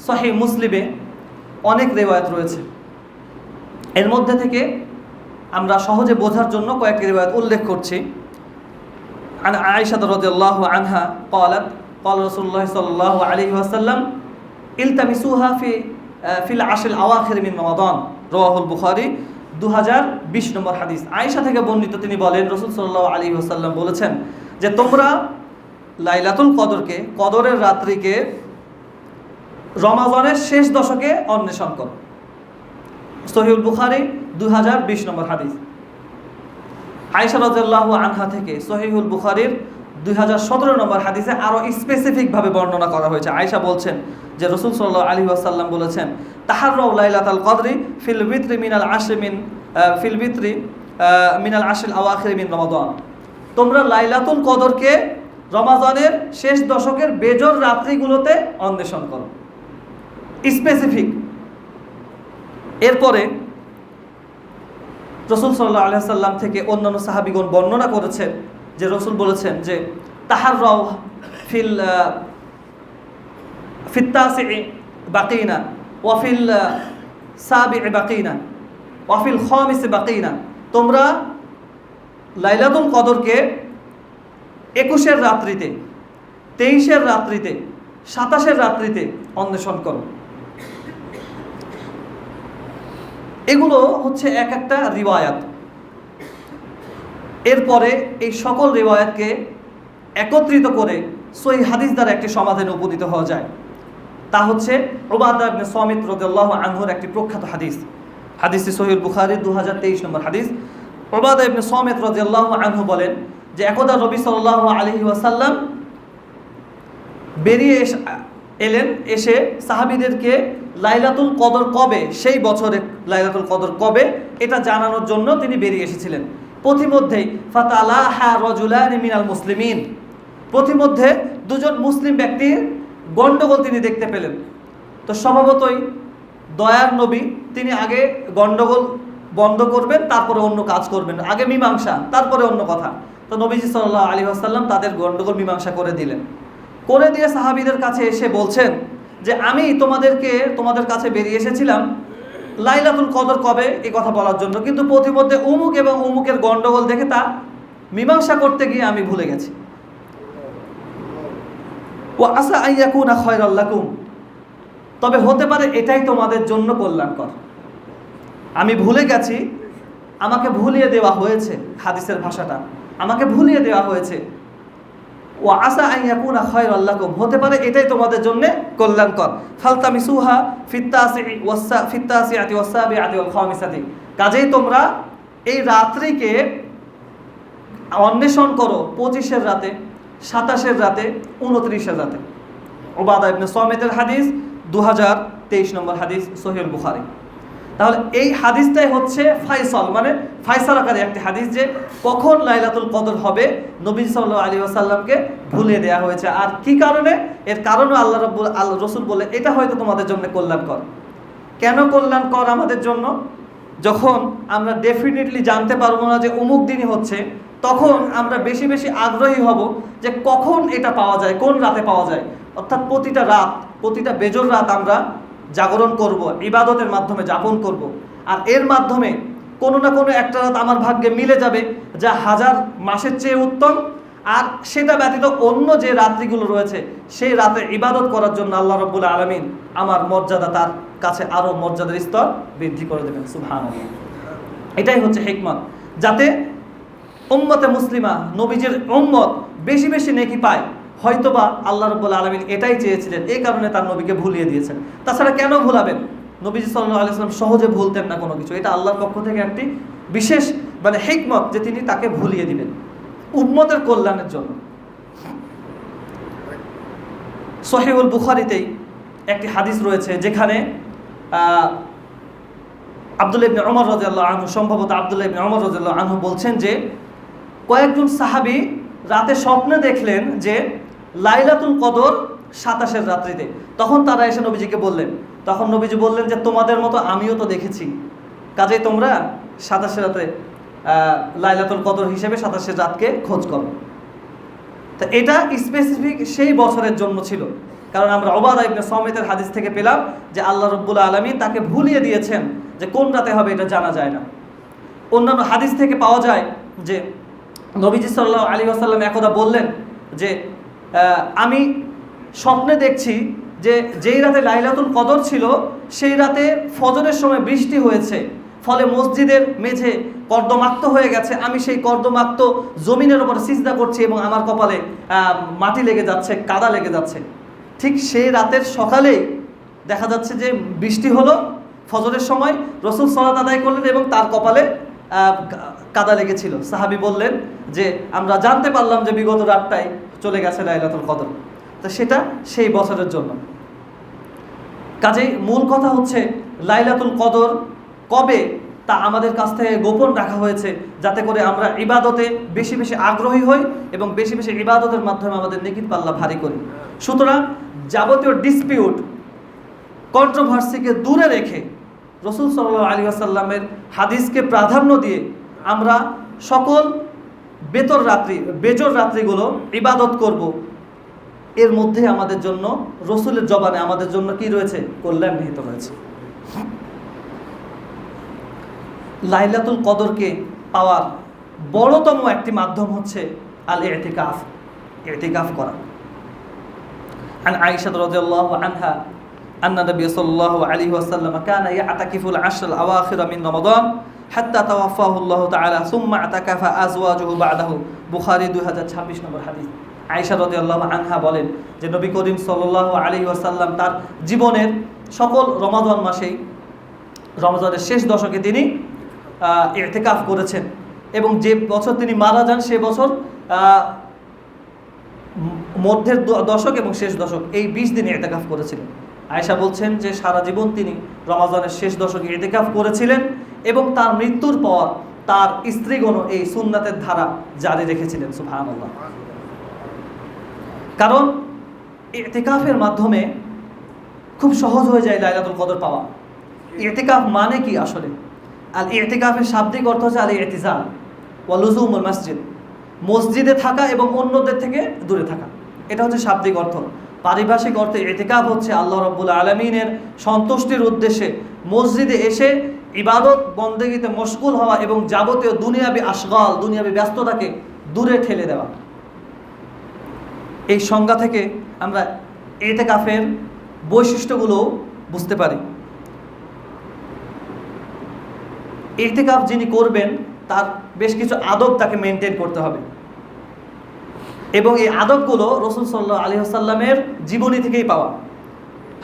[SPEAKER 1] সহিহ মুসলিমে অনেক রিওয়ায়াত রয়েছে। এর মধ্যে থেকে আমরা সহজে বোঝার জন্য কয়েকটি রিওয়ায়াত উল্লেখ করছি। আন আয়েশা রাদিয়াল্লাহু আনহা قالت قال رسول الله صلى الله عليه وسلم التمسوها في العشر الأواخر من رمضان রাওয়াহুল বুখারী 2020 নম্বর হাদিস। আয়েশা থেকে বর্ণিত, তিনি বলেন রাসূল সাল্লাল্লাহু আলাইহি ওয়াসাল্লাম বলেছেন যে তোমরা লাইলাতুল কদরকে, কদরের রাত্রিকে রমাদানের শেষ দশকে অন্বেষণ করো। সহিহুল বুখারী 2020 নম্বর হাদিস। আয়েশা রাদিয়াল্লাহু আনহা থেকে সহিহুল বুখারীর 2017 নম্বর হাদিসে আরো স্পেসিফিকভাবে বর্ণনা করা হয়েছে। আয়েশা বলছেন যে রাসূল সাল্লাল্লাহু আলাইহি ওয়াসাল্লাম বলেছেন, তাহাররাউ লাইলাতাল কদরি ফিল বিত্রি মিনাল আশরি মিনাল আশরিল আওয়াখির মিন রমাদান, তোমরা লাইলাতুল কদরকে রমাদানের শেষ দশকের বেজর রাত্রিগুলোতে অন্বেষণ করো। স্পেসিফিক। এরপরে রাসূল সাল্লাল্লাহু আলাইহি ওয়াসাল্লাম থেকে অন্যান্য সাহাবীগণ বর্ণনা করেছেন যে রাসূল বলেছেন যে তাহাররাউ ফিল তাসিই বাকিনা ওয়াফিল সাবি'i বাকিনা ওয়াফিল খামিস বাকিনা, তোমরা লাইলাতুল কদরকে 21-এর রাত্রিতে, 23-এর রাত্রিতে, 27-এর রাত্রিতে অন্বেষণ করো। এগুলো হচ্ছে এক একটা রিওয়ায়াত। এরপরে এই সকল রিওয়ায়াতকে একত্রিত করে সহিহ হাদিস দ্বারা একটি সমাধানে উপনীত হওয়া যায়। তা হচ্ছে উবাদা ইবনে সামিত রাদিয়াল্লাহু আনহুর একটি প্রখ্যাত হাদিস। হাদিসটি সহিহ বুখারীর 2023 নম্বর হাদিস। উবাদা ইবনে সামিত রাদিয়াল্লাহু আনহু বলেন যে একদা নবী সাল্লাল্লাহু আলাইহি ওয়াসাল্লাম বেরিয়ে এলেন, এসে সাহাবীদেরকে লাইলাতুল কদর কবে, সেই বছরে লাইলাতুল কদর কবে এটা জানানোর জন্য তিনি বেরিয়ে এসেছিলেন। পথিমধ্যেই ফাতালাহা রাজুলানি মিনাল মুসলিমিন, পথিমধ্যে দুজন মুসলিম ব্যক্তির গন্ডগোল তিনি দেখতে পেলেন। তো স্বভাবতই দয়ার নবী, তিনি আগে গন্ডগোল বন্ধ করবেন, তারপরে অন্য কাজ করবেন, আগে মীমাংসা তারপরে অন্য কথা। তো নবীজি সাল্লাল্লাহু আলাইহি ওয়াসাল্লাম তাদের গন্ডগোল মীমাংসা করে দিলেন। করে দিয়ে সাহাবীদের কাছে এসে বলছেন যে আমি তোমাদের কাছে বেরিয়ে এসেছিলাম লাইলাতুল কদর কবে এই কথা বলার জন্য, কিন্তু পথিমধ্যে উমুক এবং উমুকের গন্ডগোল দেখে তা মীমাংসা করতে গিয়ে আমি ভুলে গেছি। ওয়া আসা আন ইয়াকুনা খায়রাল লাকুম, তবে হতে পারে এটাই তোমাদের জন্য কল্যাণকর। আমি ভুলে গেছি, আমাকে ভুলিয়ে দেওয়া হয়েছে, হাদিসের ভাষাটা আমাকে ভুলিয়ে দেওয়া হয়েছে। ওয়া আসা আন ইয়াকুনা খায়রাল লাকুম, হতে পারে এটাই তোমাদের জন্য কল্যাণকর। ফালতামিসুহা ফিত্তাসিআতি ওয়াসাবিআতি ওয়াল খামিসাতি, কাজেই তোমরা এই রাত্রিকে অন্বেষণ করো 25-এর রাতে, 27-এর রাতে, 29-এর রাতে। উবাদা ইবনে সামিতের হাদিস 2023 নম্বর হাদিস সহিহ বুখারী। তাহলে এই হাদিসটাই হচ্ছে ফায়সাল, মানে ফায়সালাকারী একটি হাদিস যে কখন লাইলাতুল কদর হবে নবী সাল্লাল্লাহু আলাইহি ওয়াসাল্লামকে ভুলিয়ে দেওয়া হয়েছে। আর কি কারণে? এর কারণও আল্লাহ রাসূল বলে এটা হয়তো তোমাদের জন্য কল্যাণকর। কেন কল্যাণকর আমাদের জন্য? যখন আমরা ডেফিনেটলি জানতে পারবো না যে অমুক দিনই হচ্ছে, তখন আমরা বেশি বেশি আগ্রহী হব যে কখন এটা পাওয়া যায়, কোন রাতে পাওয়া যায়। অর্থাৎ প্রতিটা রাত, প্রতিটা বেজর রাত আমরা জাগরণ করব, ইবাদতের মাধ্যমে যাপন করব। আর এর মাধ্যমে কোনো না কোনো একটা রাত আমার ভাগ্যে মিলে যাবে যা 1000 মাসের চেয়ে উত্তম। আর সেটা ব্যতীত অন্য যে রাত্রিগুলো রয়েছে সেই রাতে ইবাদত করার জন্য আল্লাহ রাব্বুল আলামিন আমার মর্যাদা তার কাছে আরও মর্যাদার স্তর বৃদ্ধি করে দেবেন। সুবহানাল্লাহ। এটাই হচ্ছে হিকমত, যাতে উম্মতে মুসলিমা, নবীজির উম্মত বেশি বেশি নেকি পায়। হয়তোবা আল্লাহ রাব্বুল আলামিন এটাই চেয়েছিলেন, এই কারণে তার নবীকে ভুলিয়ে দিয়েছেন। তাছাড়া কেন ভুলাবেন? নবীজি সাল্লাল্লাহু আলাইহি ওয়াসাল্লাম সহজে ভুলতেন না কোনো কিছু। এটা আল্লাহর পক্ষ থেকে একটি বিশেষ হিকমত যে তিনি তাকে ভুলিয়ে দিবেন উম্মতের কল্যাণের জন্য। সহিহুল বুখারীতেই একটি হাদিস রয়েছে যেখানে আব্দুল্লাহ ইবনে ওমর রাদিয়াল্লাহু আনহু, সম্ভবত আব্দুল্লাহ ইবনে ওমর রাদিয়াল্লাহু আনহু বলছেন যে কয়েকজন সাহাবী রাতে স্বপ্নে দেখলেন যে লাইলাতুল কদর 27-এর রাত্রিতে। তখন তারা এসে নবীজিকে বললেন, তখন নবীজি বললেন যে তোমাদের মতো আমিও তো দেখেছি, কাজেই তোমরা 27-এর রাতে লাইলাতুল কদর হিসেবে 27-এর রাতকে খোঁজ করো। তো এটা স্পেসিফিক সেই বছরের জন্য ছিল, কারণ আমরা উবাদা ইবনে সামিতের হাদিস থেকে পেলাম যে আল্লাহ রাব্বুল আলামিন তাকে ভুলিয়ে দিয়েছেন যে কোন রাতে হবে এটা জানা যায় না। অন্যান্য হাদিস থেকে পাওয়া যায় যে নবীজি সাল্লাল্লাহু আলাইহি ওয়াসাল্লাম একদা বললেন যে আমি স্বপ্নে দেখছি যে যেই রাতে লাইলাতুল কদর ছিল সেই রাতে ফজরের সময় বৃষ্টি হয়েছে, ফলে মসজিদের মেঝে কর্দমাক্ত হয়ে গেছে। আমি সেই কর্দমাক্ত জমিনের উপর সিজদা করছি এবং আমার কপালে মাটি লেগে যাচ্ছে, কাদা লেগে যাচ্ছে। ঠিক সেই রাতের সকালেই দেখা যাচ্ছে যে বৃষ্টি হলো, ফজরের সময় রাসূল সালাত আদায় করলেন এবং তার কপালে কাদা লেগেছিল। সাহাবী বললেন যে আমরা জানতে পারলাম যে বিগত রাতটাই চলে গেছে লাইলাতুল কদর। তো সেটা সেই বছরের জন্য। কাজেই মূল কথা হচ্ছে লাইলাতুল কদর কবে তা আমাদের কাছ থেকে গোপন রাখা হয়েছে, যাতে করে আমরা ইবাদতে বেশি বেশি আগ্রহী হই এবং বেশি বেশি ইবাদতের মাধ্যমে আমাদের নেকির পাল্লা ভারী করি। সুতরাং যাবতীয় ডিসপিউট, কন্ট্রোভার্সিকে দূরে রেখে রাসূল সাল্লাল্লাহু আলাইহি ওয়াসাল্লামের হাদিসকে প্রাধান্য দিয়ে আমরা সকল বেজর রাত্রিগুলো ইবাদত করব। এর মধ্যে আমাদের জন্য রসুলের জবানে আমাদের জন্য কি রয়েছে? কল্যাণ নিহিত রয়েছে। লাইলাতুল কদরকে পাওয়ার বড়তম একটি মাধ্যম হচ্ছে আল ইতিকাফ, ইতিকাফ করা। عن عائشة رضي الله عنها أن النبي صلى الله عليه وسلم كان يعتكف العشر الأواخر من رمضان حتى توفاه الله تعالى ثم اعتكف أزواجه بعده বুখারী 2026 নম্বর হাদিস। আয়েশা রাদিয়াল্লাহু আনহা বলেন যে নবী করিম সাল্লাল্লাহু আলাইহি ওয়াসাল্লাম তার জীবনের সকল রমাদান মাসেই রমজানের শেষ দশকে তিনি ইতিকাফ করেছেন এবং যে বছর তিনি মারা যান সে বছর মধ্যের দশক এবং শেষ দশক এই 20 দিন ইতিকাফ করেছিলেন। আয়েশা বলছেন যে সারা জীবন তিনি রমজানের শেষ দশকে ইতিকাফ করেছিলেন এবং তার মৃত্যুর পর তার স্ত্রীগণ এই সুন্নাতের ধারা জারি রেখেছিলেন। সুবহানাল্লাহ। কারণ ইতিকাফের মাধ্যমে খুব সহজ হয়ে যায় লাইলাতুল কদর পাওয়া। ইতিকাফ মানে কি আসলে? আল ইতিকাফের শাব্দিক অর্থ হচ্ছে আল ইতিজাল ওয়া লুজুমুল মসজিদ, মসজিদে থাকা এবং অন্যদের থেকে দূরে থাকা, এটা হচ্ছে শাব্দিক অর্থ। পারিভাষিক অর্থে ইতিকাফ হচ্ছে আল্লাহ রাব্বুল আলামিনের সন্তুষ্টির উদ্দেশ্যে মসজিদে এসে ইবাদত বন্দেগীতে মশগুল হওয়া এবং যাবতীয় দুনিয়াবি আশগাল, দুনিয়াবি ব্যস্ততাকে দূরে ঠেলে দেওয়া। এই সংজ্ঞা থেকে আমরা ইতিকাফের বৈশিষ্ট্যগুলো বুঝতে পারি। ইতিকাফ যিনি করবেন তার বেশ কিছু আদব তাকে মেনটেন করতে হবে এবং এই আদবগুলো রাসূল সাল্লাল্লাহু আলাইহি ওয়াসাল্লামের জীবনী থেকেই পাওয়া।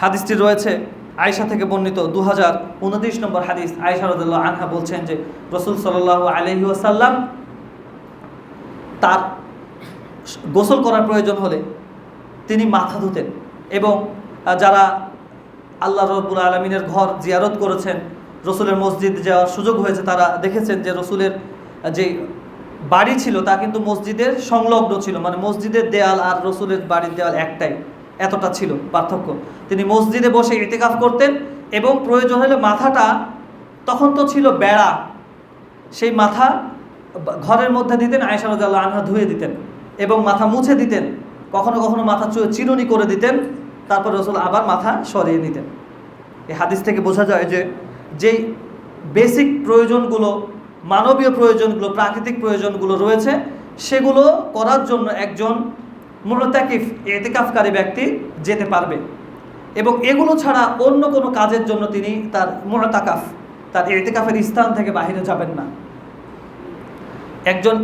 [SPEAKER 1] হাদিসটি রয়েছে আয়েশা থেকে বর্ণিত 2029 নম্বর হাদিস। আয়েশা রাদিয়াল্লাহু আনহা বলছেন যে রাসূল সাল্লাল্লাহু আলাইহি ওয়াসাল্লাম তার গোসল করার প্রয়োজন হলে তিনি মাথা ধুতেন এবং যারা আল্লাহ রাব্বুল আলামিনের ঘর জিয়ারত করেছেন, রসুলের মসজিদ যাওয়ার সুযোগ হয়েছে, তারা দেখেছেন যে রসুলের যে বাড়ি ছিল তা কিন্তু মসজিদের সংলগ্ন ছিল, মানে মসজিদের দেয়াল আর রসুলের বাড়ির দেয়াল একটাই, এতটা ছিল পার্থক্য। তিনি মসজিদে বসে ইতিকাফ করতেন এবং প্রয়োজন হলে মাথাটা, তখন তো ছিল বেড়া, সেই মাথা ঘরের মধ্যে দিতেন, আয়েশা রাদিয়াল্লাহু আনহা ধুয়ে দিতেন এবং মাথা মুছে দিতেন, কখনো কখনো মাথা চিরুনি করে দিতেন, তারপর রসুল আবার মাথা সরিয়ে নিতেন। এই হাদিস থেকে বোঝা যায় যে যেই বেসিক প্রয়োজনগুলো, মানবীয় প্রয়োজনগুলো, প্রাকৃতিক প্রয়োজনগুলো রয়েছে সেগুলো করার জন্য একজন মুতাকিফ, ইতিকাফকারী ব্যক্তি যেতে পারবে এবং এগুলো ছাড়া অন্য কোনো কাজের জন্য তিনি তার মুতাকাফ, তার ইতিকাফের স্থান থেকে বাইরে যাবেন না। একজন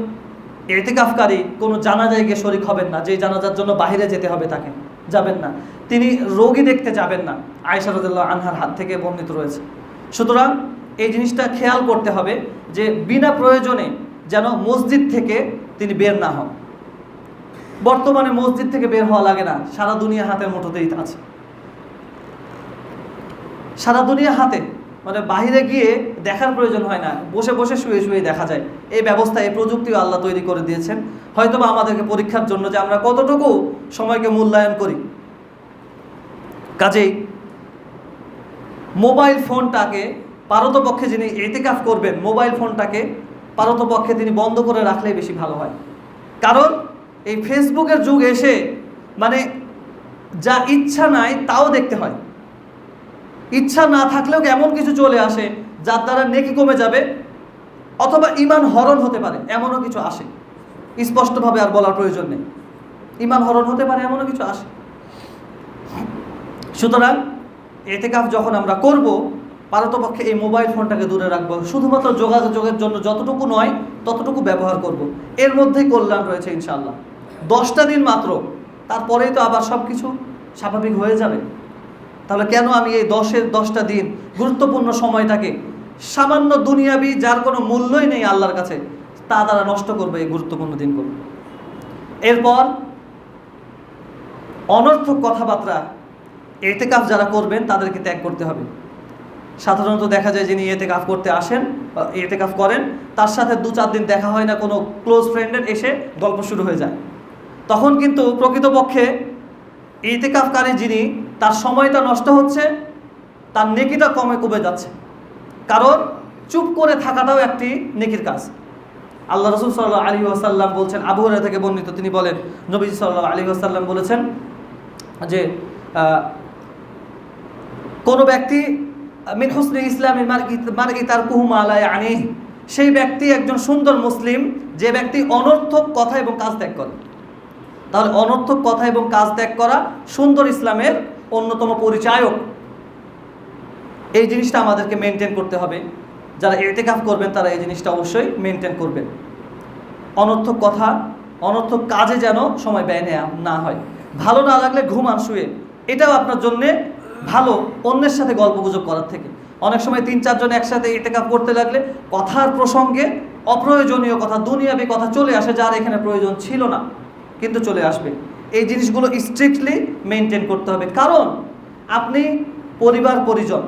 [SPEAKER 1] ইতিকাফকারী কোনো জানাজায় গিয়ে শরীক হবেন না, যে জানাজার জন্য বাইরে যেতে হবে তাকে যাবেন না। তিনি রোগী দেখতে যাবেন না, আয়েশা রাদিয়াল্লাহু আনহার হাত থেকে বর্ণিত রয়েছে। সুতরাং এই জিনিসটা খেয়াল করতে হবে যে বিনা প্রয়োজনে যেন মসজিদ থেকে তিনি বের না হন। বর্তমানে মসজিদ থেকে বের হওয়া লাগে না, সারা দুনিয়া হাতের মুঠোতেই আছে, সারা দুনিয়া হাতে, মানে বাইরে গিয়ে দেখার প্রয়োজন হয় না, বসে বসে শুয়ে শুয়ে দেখা যায়। এই ব্যবস্থা, এই প্রযুক্তিও আল্লাহ তৈরি করে দিয়েছেন হয়তোবা আমাদেরকে পরীক্ষার জন্য যে আমরা কতটুকু সময়কে মূল্যায়ন করি। কাজেই মোবাইল ফোনটাকে পারতপক্ষে যিনি ইতিকাফ করবেন, মোবাইল ফোনটাকে পারতপক্ষে তিনি বন্ধ করে রাখলেই বেশি ভালো হয়। কারণ এই ফেসবুকের যুগ এসে মানে যা ইচ্ছা নাই তাও দেখতে হয়, ইচ্ছা না থাকলেও এমন কিছু চলে আসে যার দ্বারা নেকি কমে যাবে অথবা ঈমান হরণ হতে পারে, এমনও কিছু আসে। স্পষ্টভাবে আর বলার প্রয়োজন নেই, ঈমান হরণ হতে পারে এমনও কিছু আসে। সুতরাং ইতিকাফ যখন আমরা করব, পারতপক্ষে এই মোবাইল ফোনটাকে দূরে রাখবো, শুধুমাত্র যোগাযোগের জন্য যতটুকু নয় ততটুকু ব্যবহার করব। এর মধ্যেই কল্যাণ রয়েছে ইনশাআল্লাহ। 10টা দিন মাত্র, তারপরেই তো আবার সব কিছু স্বাভাবিক হয়ে যাবে। তাহলে কেন আমি এই 10টা দিন গুরুত্বপূর্ণ সময়টাকে সামান্য দুনিয়াবি, যার কোনো মূল্যই নেই আল্লাহর কাছে, তা দ্বারা নষ্ট করবে এই গুরুত্বপূর্ণ দিনগুলো? এরপর অনর্থক কথাবার্তা ইতিকাফ যারা করবেন তাদেরকে ত্যাগ করতে হবে। সাধারণত দেখা যায় যিনি ইতিকাফ করতে আসেন বা ইতিকাফ করেন, তার সাথে 2-4 দিন দেখা হয় না, কোনো ক্লোজ ফ্রেন্ডের এসে গল্প শুরু হয়ে যায়। তখন কিন্তু প্রকৃতপক্ষে ইতিকাফকারী যিনি, তার সময়টা নষ্ট হচ্ছে, তার নেকিটা কমে যাচ্ছে। কারণ চুপ করে থাকাটাও একটি নেকির কাজ। আল্লাহ রাসূল সাল্লাল্লাহু আলাইহি ওয়াসাল্লাম বলছেন, আবু হুরায়রা থেকে বর্ণিত, তিনি বলেন নবী সাল্লাল্লাহু আলাইহি ওয়াসাল্লাম বলেছেন, যে কোনো ব্যক্তি মিন হুসনি ইসলামিল মারই তারকুহু মা লা ইয়ানিহি, সেই ব্যক্তি একজন সুন্দর মুসলিম যে ব্যক্তি অনর্থক কথা এবং কাজ ত্যাগ করে। তাহলে অনর্থক কথা এবং কাজ ত্যাগ করা সুন্দর ইসলামের অন্যতম পরিচায়ক। এই জিনিসটা আমাদেরকে মেনটেন করতে হবে। যারা ইতিকাফ করবেন তারা এই জিনিসটা অবশ্যই মেনটেন করবেন। অনর্থক কথা, অনর্থক কাজে যেন সময় ব্যয় না হয়। ভালো না লাগলে ঘুমান শুয়ে, এটাও আপনার জন্যে ভালো অন্যের সাথে গল্পগুজব করার থেকে। অনেক সময় 3-4 জন একসাথে ইতিকাফ করতে লাগলে কথার প্রসঙ্গে অপ্রয়োজনীয় কথা, দুনিয়াবি কথা চলে আসে, যার এখানে প্রয়োজন ছিল না কিন্তু চলে আসবে। এই জিনিসগুলো স্ট্রিক্টলি মেনটেন করতে হবে। কারণ আপনি পরিবার পরিজন,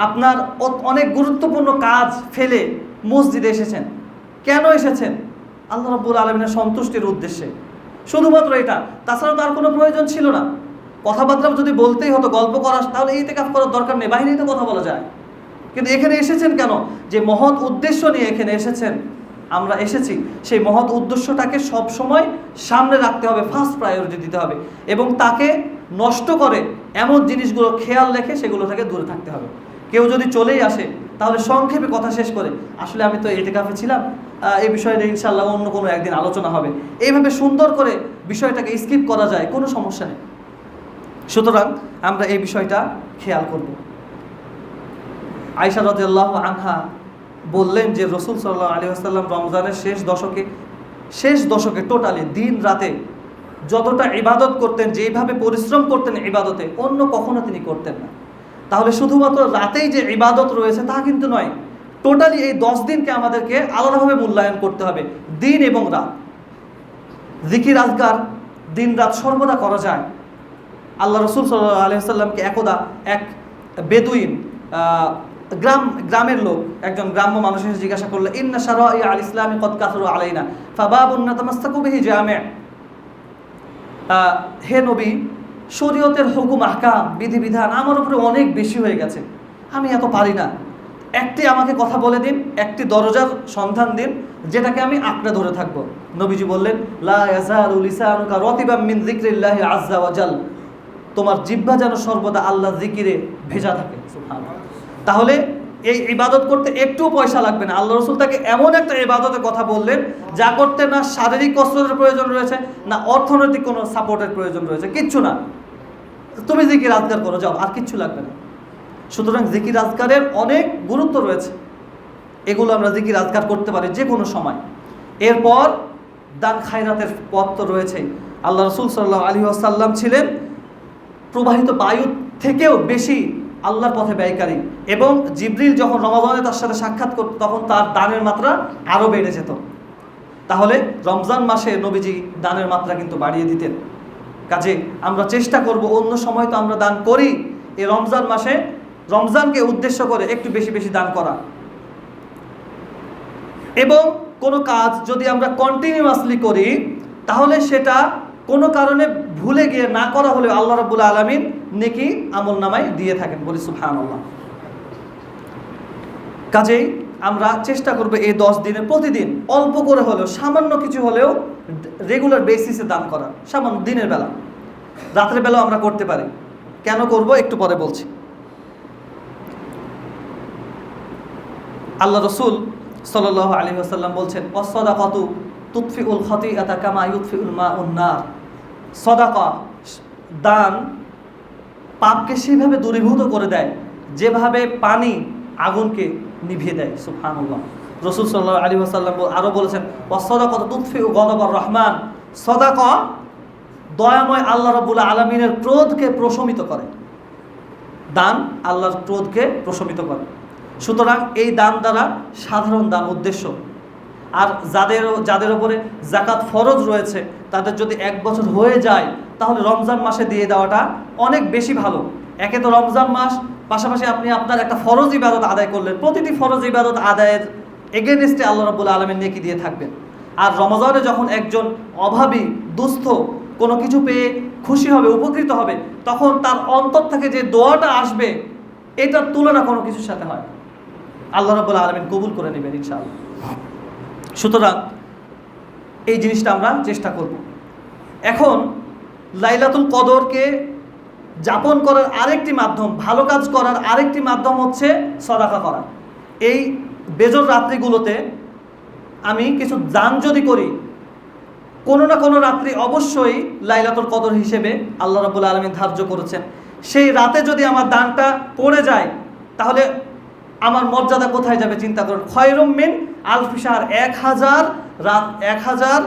[SPEAKER 1] আপনার অনেক গুরুত্বপূর্ণ কাজ ফেলে মসজিদে এসেছেন। কেন এসেছেন? আল্লাহ রাব্বুল আলামিনের সন্তুষ্টির উদ্দেশ্যে, শুধুমাত্র এটা। তাছাড়া তার কোনো প্রয়োজন ছিল না। কথাবার্তা যদি বলতেই হতো, গল্প করা, তাহলে ইতিকাফ করার দরকার নেই, বাইরেই তো কথা বলা যায়। কিন্তু এখানে এসেছেন কেন? যে মহৎ উদ্দেশ্য নিয়ে এখানে এসেছেন, আমরা এসেছি, সেই মহৎ উদ্দেশ্যটাকে সব সময় সামনে রাখতে হবে, ফার্স্ট প্রায়োরিটি দিতে হবে, এবং তাকে নষ্ট করে এমন জিনিসগুলো খেয়াল রেখে সেগুলো থেকে দূরে থাকতে হবে। কেউ যদি চলেই আসে তাহলে সংক্ষেপে কথা শেষ করে, আসলে আমি তো ইতিকাফে ছিলাম, এই বিষয়টা ইনশাআল্লাহ অন্য কোনো একদিন আলোচনা হবে, এইভাবে সুন্দর করে বিষয়টাকে স্কিপ করা যায়, কোনো সমস্যা নেই। সুতরাং আমরা এই বিষয়টা খেয়াল করব। আয়েশা রাদিয়াল্লাহু আনহা বললেন যে রাসূল সাল্লাল্লাহু আলাইহি ওয়াসাল্লাম রমজানের শেষ দশকে টোটালি দিন রাতে যতটা ইবাদত করতেন, যেইভাবে পরিশ্রম করতেন ইবাদতে, অন্য কখনো তিনি করতেন না। তাহলে শুধুমাত্র রাতেই যে ইবাদত রয়েছে তা কিন্তু নয়, টোটালি এই 10 দিনকে আমাদেরকে আলাদাভাবে মূল্যায়ন করতে হবে, দিন এবং রাত। জিকির আজকার দিন রাত সর্বদা করা যায়। আল্লাহ রাসূল সাল্লাল্লাহু আলাইহি ওয়াসাল্লামকে একদা এক বেদুইন গ্রামের লোক, একজন গ্রাম্য মানুষ এসে জিজ্ঞাসা করলো, ইন্না শারা'i আল ইসলামি কদ কাসরা আলাইনা ফাবাবুন নাতামাসসাকু বিহি জামি'। হে নবী, শরীয়তের হুকুম আহকাম বিধিবিধান আমার উপরে অনেক বেশি হয়ে গেছে, আমি এত পারি না। একটি আমাকে কথা বলে দিন, একটি দরজার সন্ধান দিন যেটাকে আমি আঁকড়ে ধরে থাকবো। নবীজি বললেন, লা ইয়াজালু লিসানুকা রাতিবাম মিন যিকরিল্লাহি আযজা ওয়া জাল, তোমার জিহ্বা যেন সর্বদা আল্লাহর জিকিরে ভেজা থাকে। সুবহানাল্লাহ। তাহলে এই ইবাদত করতে একটু পয়সা লাগবে না। আল্লাহ রাসূল তাকে এমন একটা ইবাদতের কথা বললেন যা করতে না শারীরিক কসরতের প্রয়োজন রয়েছে, না অর্থনৈতিক কোনো সাপোর্টের প্রয়োজন রয়েছে, কিচ্ছু না। তুমি জিকির আজকার করো, যাও, আর কিচ্ছু লাগবে না। সুতরাং জিকির আজকারের অনেক গুরুত্ব রয়েছে, এগুলো আমরা জিকির আজকার করতে পারি যে কোনো সময়। এরপর দান খায়রাতের পথ তো রয়েছেই। আল্লাহ রাসূল সাল্লাল্লাহু আলাইহি ওয়াসাল্লাম ছিলেন প্রবাহিত বায়ু থেকেও বেশি আল্লাহর পথে ব্যয়কারী, এবং জিবরিল যখন রমাদানে তার সাথে সাক্ষাৎ করত তখন তার দানের মাত্রা আরও বেড়ে যেত। তাহলে রমজান মাসে নবীজি দানের মাত্রা কিন্তু বাড়িয়ে দিতেন। কাজে আমরা চেষ্টা করব, অন্য সময় তো আমরা দান করি, এই রমজান মাসে রমজানকে উদ্দেশ্য করে একটু বেশি বেশি দান করা। এবং কোনো কাজ যদি আমরা কন্টিনিউয়াসলি করি তাহলে সেটা কোনো কারণে ভুলে গিয়ে না করা হলে আল্লাহ রাব্বুল আলামিন নেকি আমল নামায় দিয়ে থাকেন, বলি সুবহানাল্লাহ। কাজেই আমরা চেষ্টা করব এই 10 দিনে প্রতিদিন অল্প করে হলেও, সামান্য কিছু হলেও রেগুলার বেসিসে দান করা। সামান্য দিনের বেলা, রাতের বেলাও আমরা করতে পারি। কেন করব একটু পরে বলছি। আল্লাহ রাসূল সাল্লাল্লাহু আলাইহি ওয়াসাল্লাম বলছেন, ওয়াসসাদাকাতু তুতফিউল খাতিআতা কামা ইউতফিউল মাউন নার। সাদাকা, দান, পাপকে সেভাবে দূরীভূত করে দেয় যেভাবে পানি আগুনকে নিভিয়ে দেয়। সুবহানাল্লাহ। রাসূল সাল্লাল্লাহু আলাইহি ওয়াসাল্লাম আরো বলেছেন, ওয়াসসাদাকাতু তুতফিউ গযবার রহমান। সাদাকা দয়াময় আল্লাহ রাব্বুল আলামিনের ক্রোধকে প্রশমিত করে। দান আল্লাহর ক্রোধকে প্রশমিত করে। সুতরাং এই দান দ্বারা সাধারণ দান উদ্দেশ্য। আর যাদের উপরে যাকাত ফরজ রয়েছে তাদের যদি 1 বছর হয়ে যায় তাহলে রমজান মাসে দিয়ে দেওয়াটা অনেক বেশি ভালো। একে তো রমজান মাস, পাশাপাশি আপনি আপনার একটা ফরজ ইবাদত আদায় করলেন, প্রতিটি ফরজ ইবাদত আদায়ের এগেনস্টে আল্লাহ রাব্বুল আলামিন নেকি দিয়ে থাকবেন। আর রমজানে যখন একজন অভাবী দুস্থ কোনো কিছু পেয়ে খুশি হবে, উপকৃত হবে, তখন তার অন্তর থেকে যে দোয়াটা আসবে এটার তুলনা কোনো কিছুর সাথে হয়। আল্লাহ রাব্বুল আলামিন কবুল করে নেবেন ইনশাআল্লাহ। সুতরাং এই জিনিসটা আমরা চেষ্টা করব। এখন লাইলাতুল কদরকে যাপন করার আরেকটি মাধ্যম, ভালো কাজ করার আরেকটি মাধ্যম হচ্ছে সদাকা করা। এই বেজর রাত্রিগুলোতে আমি কিছু দান যদি করি, কোনো না কোনো রাত্রি অবশ্যই লাইলাতুল কদর হিসেবে আল্লাহ রাব্বুল আলামিন ধার্য করেছেন। সেই রাতে যদি আমার দানটা পড়ে যায়, তাহলে আমার মর্যাদা কোথায় যাবে চিন্তা করুন। খয়রুম মিন আলফি শাহর, 1000 রাত, 1000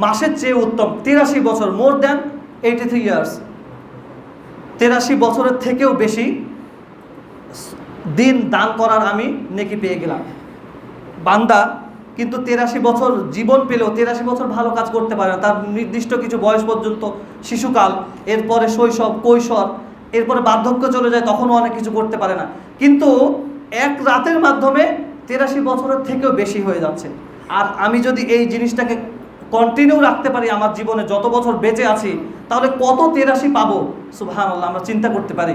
[SPEAKER 1] মাসের চেয়ে উত্তম। 83 বছর, মোর দ্যান 83 ইয়ার্স, 83 বছরের থেকেও বেশি দিন দান করার আমি নেকি পেয়ে গেলাম। বান্দা কিন্তু 83 বছর জীবন পেলেও 83 বছর ভালো কাজ করতে পারে না। তার নির্দিষ্ট কিছু বয়স পর্যন্ত, শিশুকাল, এরপরে শৈশব, কৈশোর, এরপরে বার্ধক্য চলে যায়, তখনও অনেক কিছু করতে পারে না। কিন্তু এক রাতের মাধ্যমে 83 বছরের থেকেও বেশি হয়ে যাচ্ছে। আর আমি যদি এই জিনিসটাকে কন্টিনিউ রাখতে পারি আমার জীবনে যত বছর বেঁচে আছি, তাহলে কত 83 পাবো, সুবহানাল্লাহ, আমরা চিন্তা করতে পারি।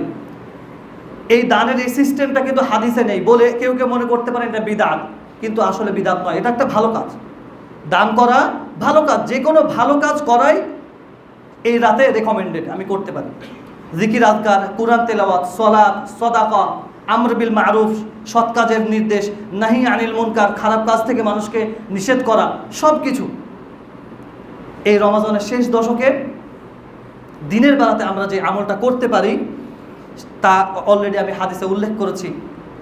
[SPEAKER 1] এই দানের এই সিস্টেমটা কিন্তু হাদিসে নেই বলে কেউ কেউ মনে করতে পারে এটা বিদআত, কিন্তু আসলে বিদআত নয়, এটা একটা ভালো কাজ। দান করা ভালো কাজ, যে কোনো ভালো কাজ করাই এই রাতে রেকমেন্ডেড, আমি করতে পারি। জিকির, আজকার, কুরআন তেলাওয়াত, সালাত, সাদাকা, আমর বিল মারুফ, সৎ কাজের নির্দেশ, নাহি আনিল মুনকার, খারাপ কাজ থেকে মানুষকে নিষেধ করা, সব কিছু এই রমাজানের শেষ দশকে দিনের বেলাতে আমরা যে আমলটা করতে পারি তা অলরেডি আমি হাদিসে উল্লেখ করেছি।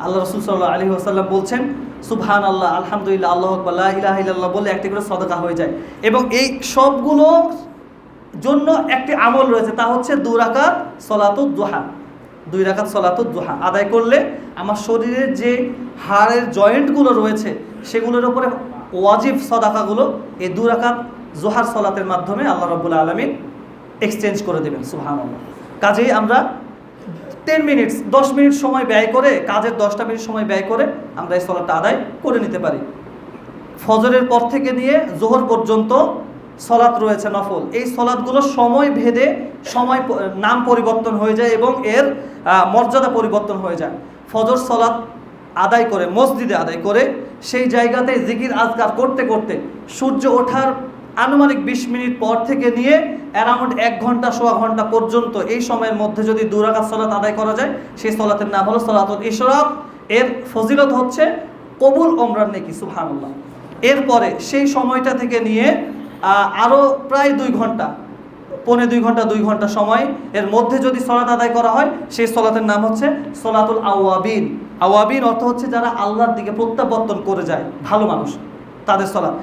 [SPEAKER 1] আল্লাহ রাসূল সাল্লাল্লাহু আলাইহি ওয়াসাল্লাম বলছেন, সুবহানাল্লাহ, আলহামদুলিল্লাহ, আল্লাহু আকবার, লা ইলাহা ইল্লাল্লাহ বলে একটি করে সাদাকা হয়ে যায়। এবং এই সবগুলো জন্য একটি আমল রয়েছে, তা হচ্ছে 2 রাকাত সলাতুদ দুহা। 2 রাকাত সলাতুদ দুহা আদায় করলে আমার শরীরের যে হাড়ের জয়েন্টগুলো রয়েছে সেগুলোর উপরে ওয়াজিব সাদাকাগুলো এই 2 রাকাত জোহার সলাতের মাধ্যমে আল্লাহ রাব্বুল আলামিন এক্সচেঞ্জ করে দেবেন, সুবহানাল্লাহ। কাজেই আমরা 10 মিনিট 10 মিনিট সময় ব্যয় করে, কাজের 10টা মিনিট সময় ব্যয় করে আমরা এই সলাতটা আদায় করে নিতে পারি। ফজরের পর থেকে নিয়ে জোহর পর্যন্ত সলাত রয়েছে নফল। এই সলাতগুলো সময় ভেদে নাম পরিবর্তন হয়ে যায় এবং এর মর্যাদা পরিবর্তন হয়ে যায়। ফজর সলাত আদায় করে, মসজিদে আদায় করে, সেই জায়গাতে জিকির আজকার করতে করতে সূর্য ওঠার আনুমানিক 20 মিনিট পর থেকে নিয়ে অ্যারাউন্ড 1 ঘন্টা সোয়া ঘন্টা পর্যন্ত এই সময়ের মধ্যে যদি 2 রাকাত সালাত আদায় করা যায়, সেই সালাতের নাম হলো সালাতুল ইশরাক। এর ফজিলত হচ্ছে কবুল ওমরার নেকি, সুবহানাল্লাহ। এরপরে সেই সময়টা থেকে নিয়ে আরও প্রায় 2 ঘন্টা, পৌনে 2 ঘন্টা, 2 ঘন্টা সময় এর মধ্যে যদি সালাত আদায় করা হয়, সেই সালাতের নাম হচ্ছে সালাতুল আওয়াবিন। আওয়াবিন অর্থ হচ্ছে যারা আল্লাহর দিকে প্রত্যাবর্তন করে যায়, ভালো মানুষ, তাদের সালাত।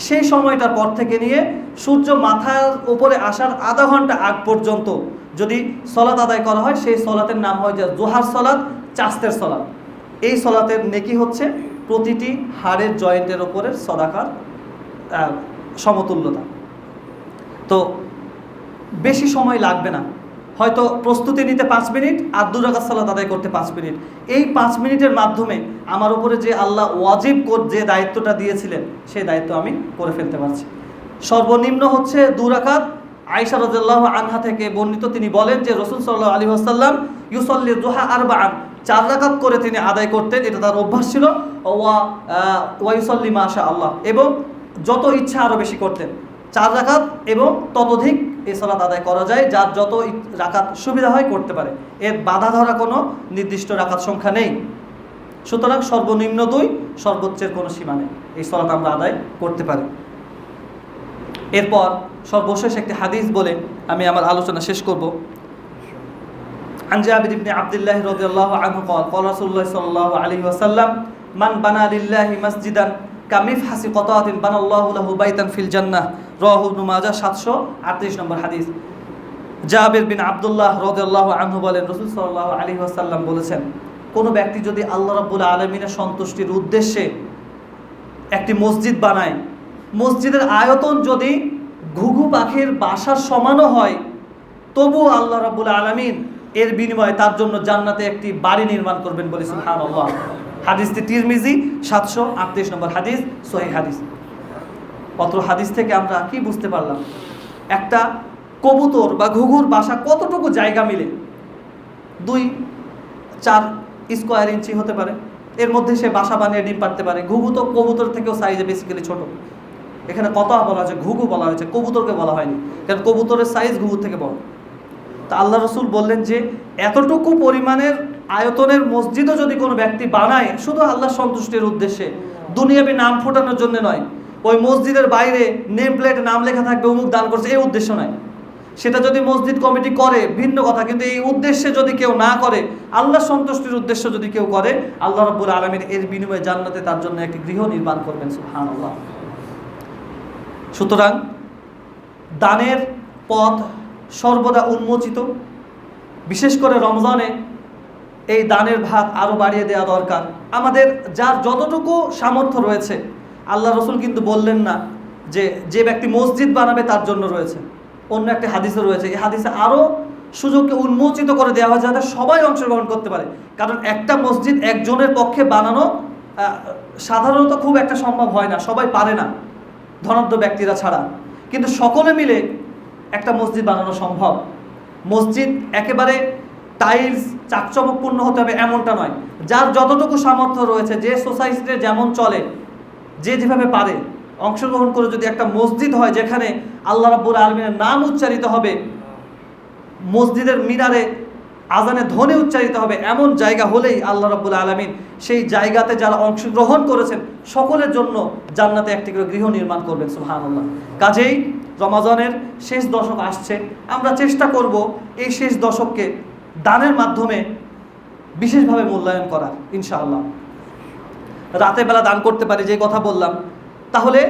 [SPEAKER 1] সেই সময়টার পর থেকে নিয়ে সূর্য মাথার উপরে আসার আধা ঘন্টা আগ পর্যন্ত যদি সলাত আদায় করা হয়, সেই সলাতের নাম হয় যে জোহার সলাত, চাস্তের সলাত। এই সলাতের নেকি হচ্ছে প্রতিটি হাড়ের জয়েন্টের ওপরের সদাকার সমতুল্যতা। তো বেশি সময় লাগবে না, হয়তো প্রস্তুতি নিতে 5 মিনিট আর 2 রাকাত সালাত আদায় করতে 5 মিনিট। এই 5 মিনিটের মাধ্যমে আমার উপরে যে আল্লাহ ওয়াজিব যে দায়িত্বটা দিয়েছিলেন সেই দায়িত্ব আমি করে ফেলতে পারছি। সর্বনিম্ন হচ্ছে 2 রাকাত। আয়েশা রাদিয়াল্লাহু আনহা থেকে বর্ণিত, তিনি বলেন যে রাসূল সাল্লাল্লাহু আলাইহি ওয়াসাল্লাম ইউসাল্লি দুহা আরবাআন, 4 রাকাত করে তিনি আদায় করতেন, এটা তার অভ্যাস ছিল। ওয়া ইউসাল্লি মাশা আল্লাহ, এবং যত ইচ্ছা আরও বেশি করতেন। 4 রাকাত এবং ততোধিক এই সালাত আদায় করা যায়, যার যত রাকাত সুবিধা হয় করতে পারে। এর বাধা ধরা কোনো নির্দিষ্ট রাকাত সংখ্যা নেই। সুতরাং সর্বনিম্ন 2, সর্বোচ্চের কোনো সীমা নেই, এই সালাত আমরা আদায় করতে পারি। এরপর সর্বশেষ একটি হাদিস বলে আমি আমার আলোচনা শেষ করব। আন জাবির ইবনে আব্দুল্লাহ রাদিয়াল্লাহু আনহু قال قال رسول الله صلى الله عليه وسلم من بنى لله مسجدا কামিফহাসি কতাতিন বানাল্লাহু লাহু বাইতান ফিল জান্নাহ, রাওয়াহু ইবনে মাজাহ, 738 নম্বর হাদিস। জাবির বিন আব্দুল্লাহ রাদিয়াল্লাহু আনহু বলেন, রাসূল সাল্লাল্লাহু আলাইহি ওয়াসাল্লাম বলেছেন, কোনো ব্যক্তি যদি আল্লাহ রাব্বুল আলামিনের সন্তুষ্টির উদ্দেশ্যে একটি মসজিদ বানায়, মসজিদের আয়তন যদি ঘুঘু পাখির বাসার সমানও হয়, তবুও আল্লাহ রাব্বুল আলামিন এর বিনিময়ে তার জন্য জান্নাতে একটি বাড়ি নির্মাণ করবেন বলে, সুবহানাল্লাহ। হাদিসটি তিরমিজি, 738 নম্বর হাদিস, সহিহ হাদিস। অত্র হাদিস থেকে আমরা কি বুঝতে পারলাম? একটা কবুতর বা ঘুঘুর বাসা কতটুকু জায়গা মিলে? 2-4 স্কোয়ার ইঞ্চি হতে পারে, এর মধ্যে সে বাসা বানিয়ে ডিম পাড়তে পারে। ঘুঘু তো কবুতর থেকেও সাইজে বেসিক্যালি ছোট। এখানে কথা বলা হয়েছে ঘুঘু বলা হয়েছে, কবুতরকে বলা হয়নি, কারণ কবুতরের সাইজ ঘুঘুর থেকে বড়। তা আল্লাহ রসুল বললেন যে এতটুকু পরিমাণের আয়তনের মসজিদও যদি কোনো ব্যক্তি বানায় শুধু আল্লাহ সন্তুষ্টির উদ্দেশ্যে, দুনিয়াবি নাম ফোটানোর জন্য নয়, ওই মসজিদের বাইরে নেম প্লেটে নাম লেখা থাকবে অমুক দান করছে, এই উদ্দেশ্য নয়। সেটা যদি মসজিদ কমিটি করে ভিন্ন কথা, কিন্তু এই উদ্দেশ্যে যদি কেউ না করে, আল্লাহ সন্তুষ্টির উদ্দেশ্য যদি কেউ করে, আল্লাহ রাব্বুল আলামিন এর বিনিময়ে জান্নাতে তার জন্য একটি গৃহ নির্মাণ করবেন। সুবহানাল্লাহ। সুতরাং দানের পথ সর্বদা উন্মোচিত। বিশেষ করে রমজানে এই দানের ভাত আরও বাড়িয়ে দেওয়া দরকার। আমাদের যার যতটুকু সামর্থ্য রয়েছে, আল্লাহ রসুল কিন্তু বললেন না যে যে ব্যক্তি মসজিদ বানাবে তার জন্য রয়েছে, অন্য একটি হাদিসে রয়েছে, এই হাদিসে আরও সুযোগকে উন্মোচিত করে দেওয়া হয় যাতে সবাই অংশগ্রহণ করতে পারে। কারণ একটা মসজিদ একজনের পক্ষে বানানো সাধারণত খুব একটা সম্ভব হয় না, সবাই পারে না ধনাঢ্য ব্যক্তিরা ছাড়া, কিন্তু সকলে মিলে একটা মসজিদ বানানো সম্ভব। মসজিদ একেবারে টাইলস চাকচমকপূর্ণ হতে হবে এমনটা নয়, যার যতটুকু সামর্থ্য রয়েছে, যে সোসাইটিতে যেমন চলে, যে যেভাবে পারে অংশগ্রহণ করে যদি একটা মসজিদ হয় যেখানে আল্লাহ রাব্বুল আলামিনের নাম উচ্চারিত হবে, মসজিদের মিনারে আজানে ধ্বনি উচ্চারিত হবে, এমন জায়গা হলেই আল্লাহ রাব্বুল আলামিন সেই জায়গাতে যারা অংশগ্রহণ করেছেন সকলের জন্য জান্নাতে একটি করে গৃহ নির্মাণ করবেন। সুবহানাল্লাহ। কাজেই রমজানের শেষ দশক আসছে, আমরা চেষ্টা করব এই শেষ দশককে দানের মাধ্যমে বিশেষভাবে মূল্যায়ন করার। ইনশাআল্লাহ রাতের বেলা দান করতে পারি, যে কথা বললাম, তাহলে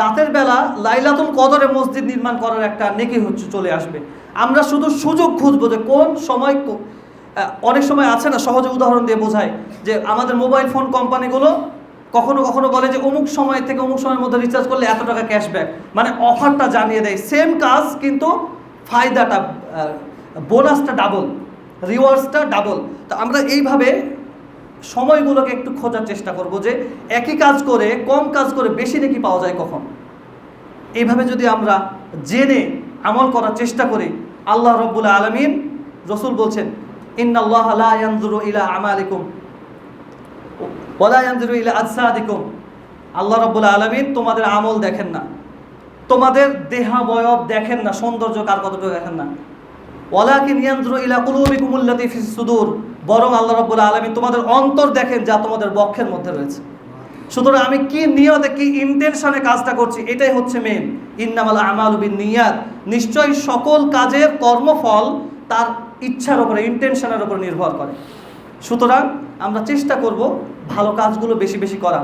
[SPEAKER 1] রাতের বেলা লাইলাতুল কদরে মসজিদ নির্মাণ করার একটা নেকি চলে আসবে। আমরা শুধু সুযোগ খুঁজবো যে কোন সময়, অনেক সময় আছে না, সহজে উদাহরণ দিয়ে বোঝায় যে আমাদের মোবাইল ফোন কোম্পানিগুলো কখনো কখনো বলে যে অমুক সময় থেকে অমুক সময়ের মধ্যে রিচার্জ করলে এত টাকা ক্যাশব্যাক, মানে অফারটা জানিয়ে দেয়। সেম কাজ কিন্তু ফায়দাটা, বোনাসটা ডাবল, রিওয়ার্ডসটা ডাবল। তো আমরা এইভাবে সময়গুলোকে একটু খোঁজার চেষ্টা করব যে একই কাজ করে কম কাজ করে বেশি নাকি পাওয়া যায় কখন। এইভাবে যদি আমরা জেনে আমল করার চেষ্টা করি, আল্লাহ রাব্বুল আলামিন, রসুল বলছেন ইন্নাল্লাহা লা ইয়ানজুরু ইলা আমালিকুম ওয়া লা ইয়ানজুরু ইলা আজসাদিকুম, আল্লাহ রাব্বুল আলামিন তোমাদের আমল দেখেন না, তোমাদের দেহাবয়ব দেখেন না, সৌন্দর্য কার কতটুকু দেখেন না, ওয়ালাকিন ইয়ানজুরু ইলা কুলুবিকুমুল্লাতী ফিস সুদূর, বরং আল্লাহ রাব্বুল আলামিন তোমাদের অন্তর দেখেন যা তোমাদের বক্ষের মধ্যে রয়েছে। সুতরাং আমি কি নিয়তে, কি ইন্টেনশনে কাজটা করছি, এটাই হচ্ছে মেন। ইন্নামাল আমালু বিন্নিয়াত, নিশ্চয়ই সকল কাজের কর্মফল তার ইচ্ছার উপরে, ইন্টেনশনের উপর নির্ভর করে। সুতরাং আমরা চেষ্টা করব ভালো কাজগুলো বেশি বেশি করা,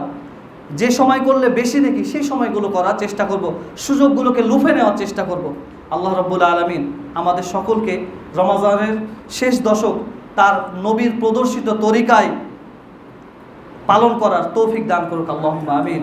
[SPEAKER 1] যে সময় করলে বেশি নাকি সেই সময়গুলো করার চেষ্টা করব, সুযোগগুলোকে লুফে নেওয়ার চেষ্টা করব। আল্লাহ রাব্বুল আলামিন আমাদের সকলকে রমজানের শেষ দশক তার নবীর প্রদর্শিত তরিকায় পালন করার তৌফিক দান করুক। আল্লাহুম্মা আমিন।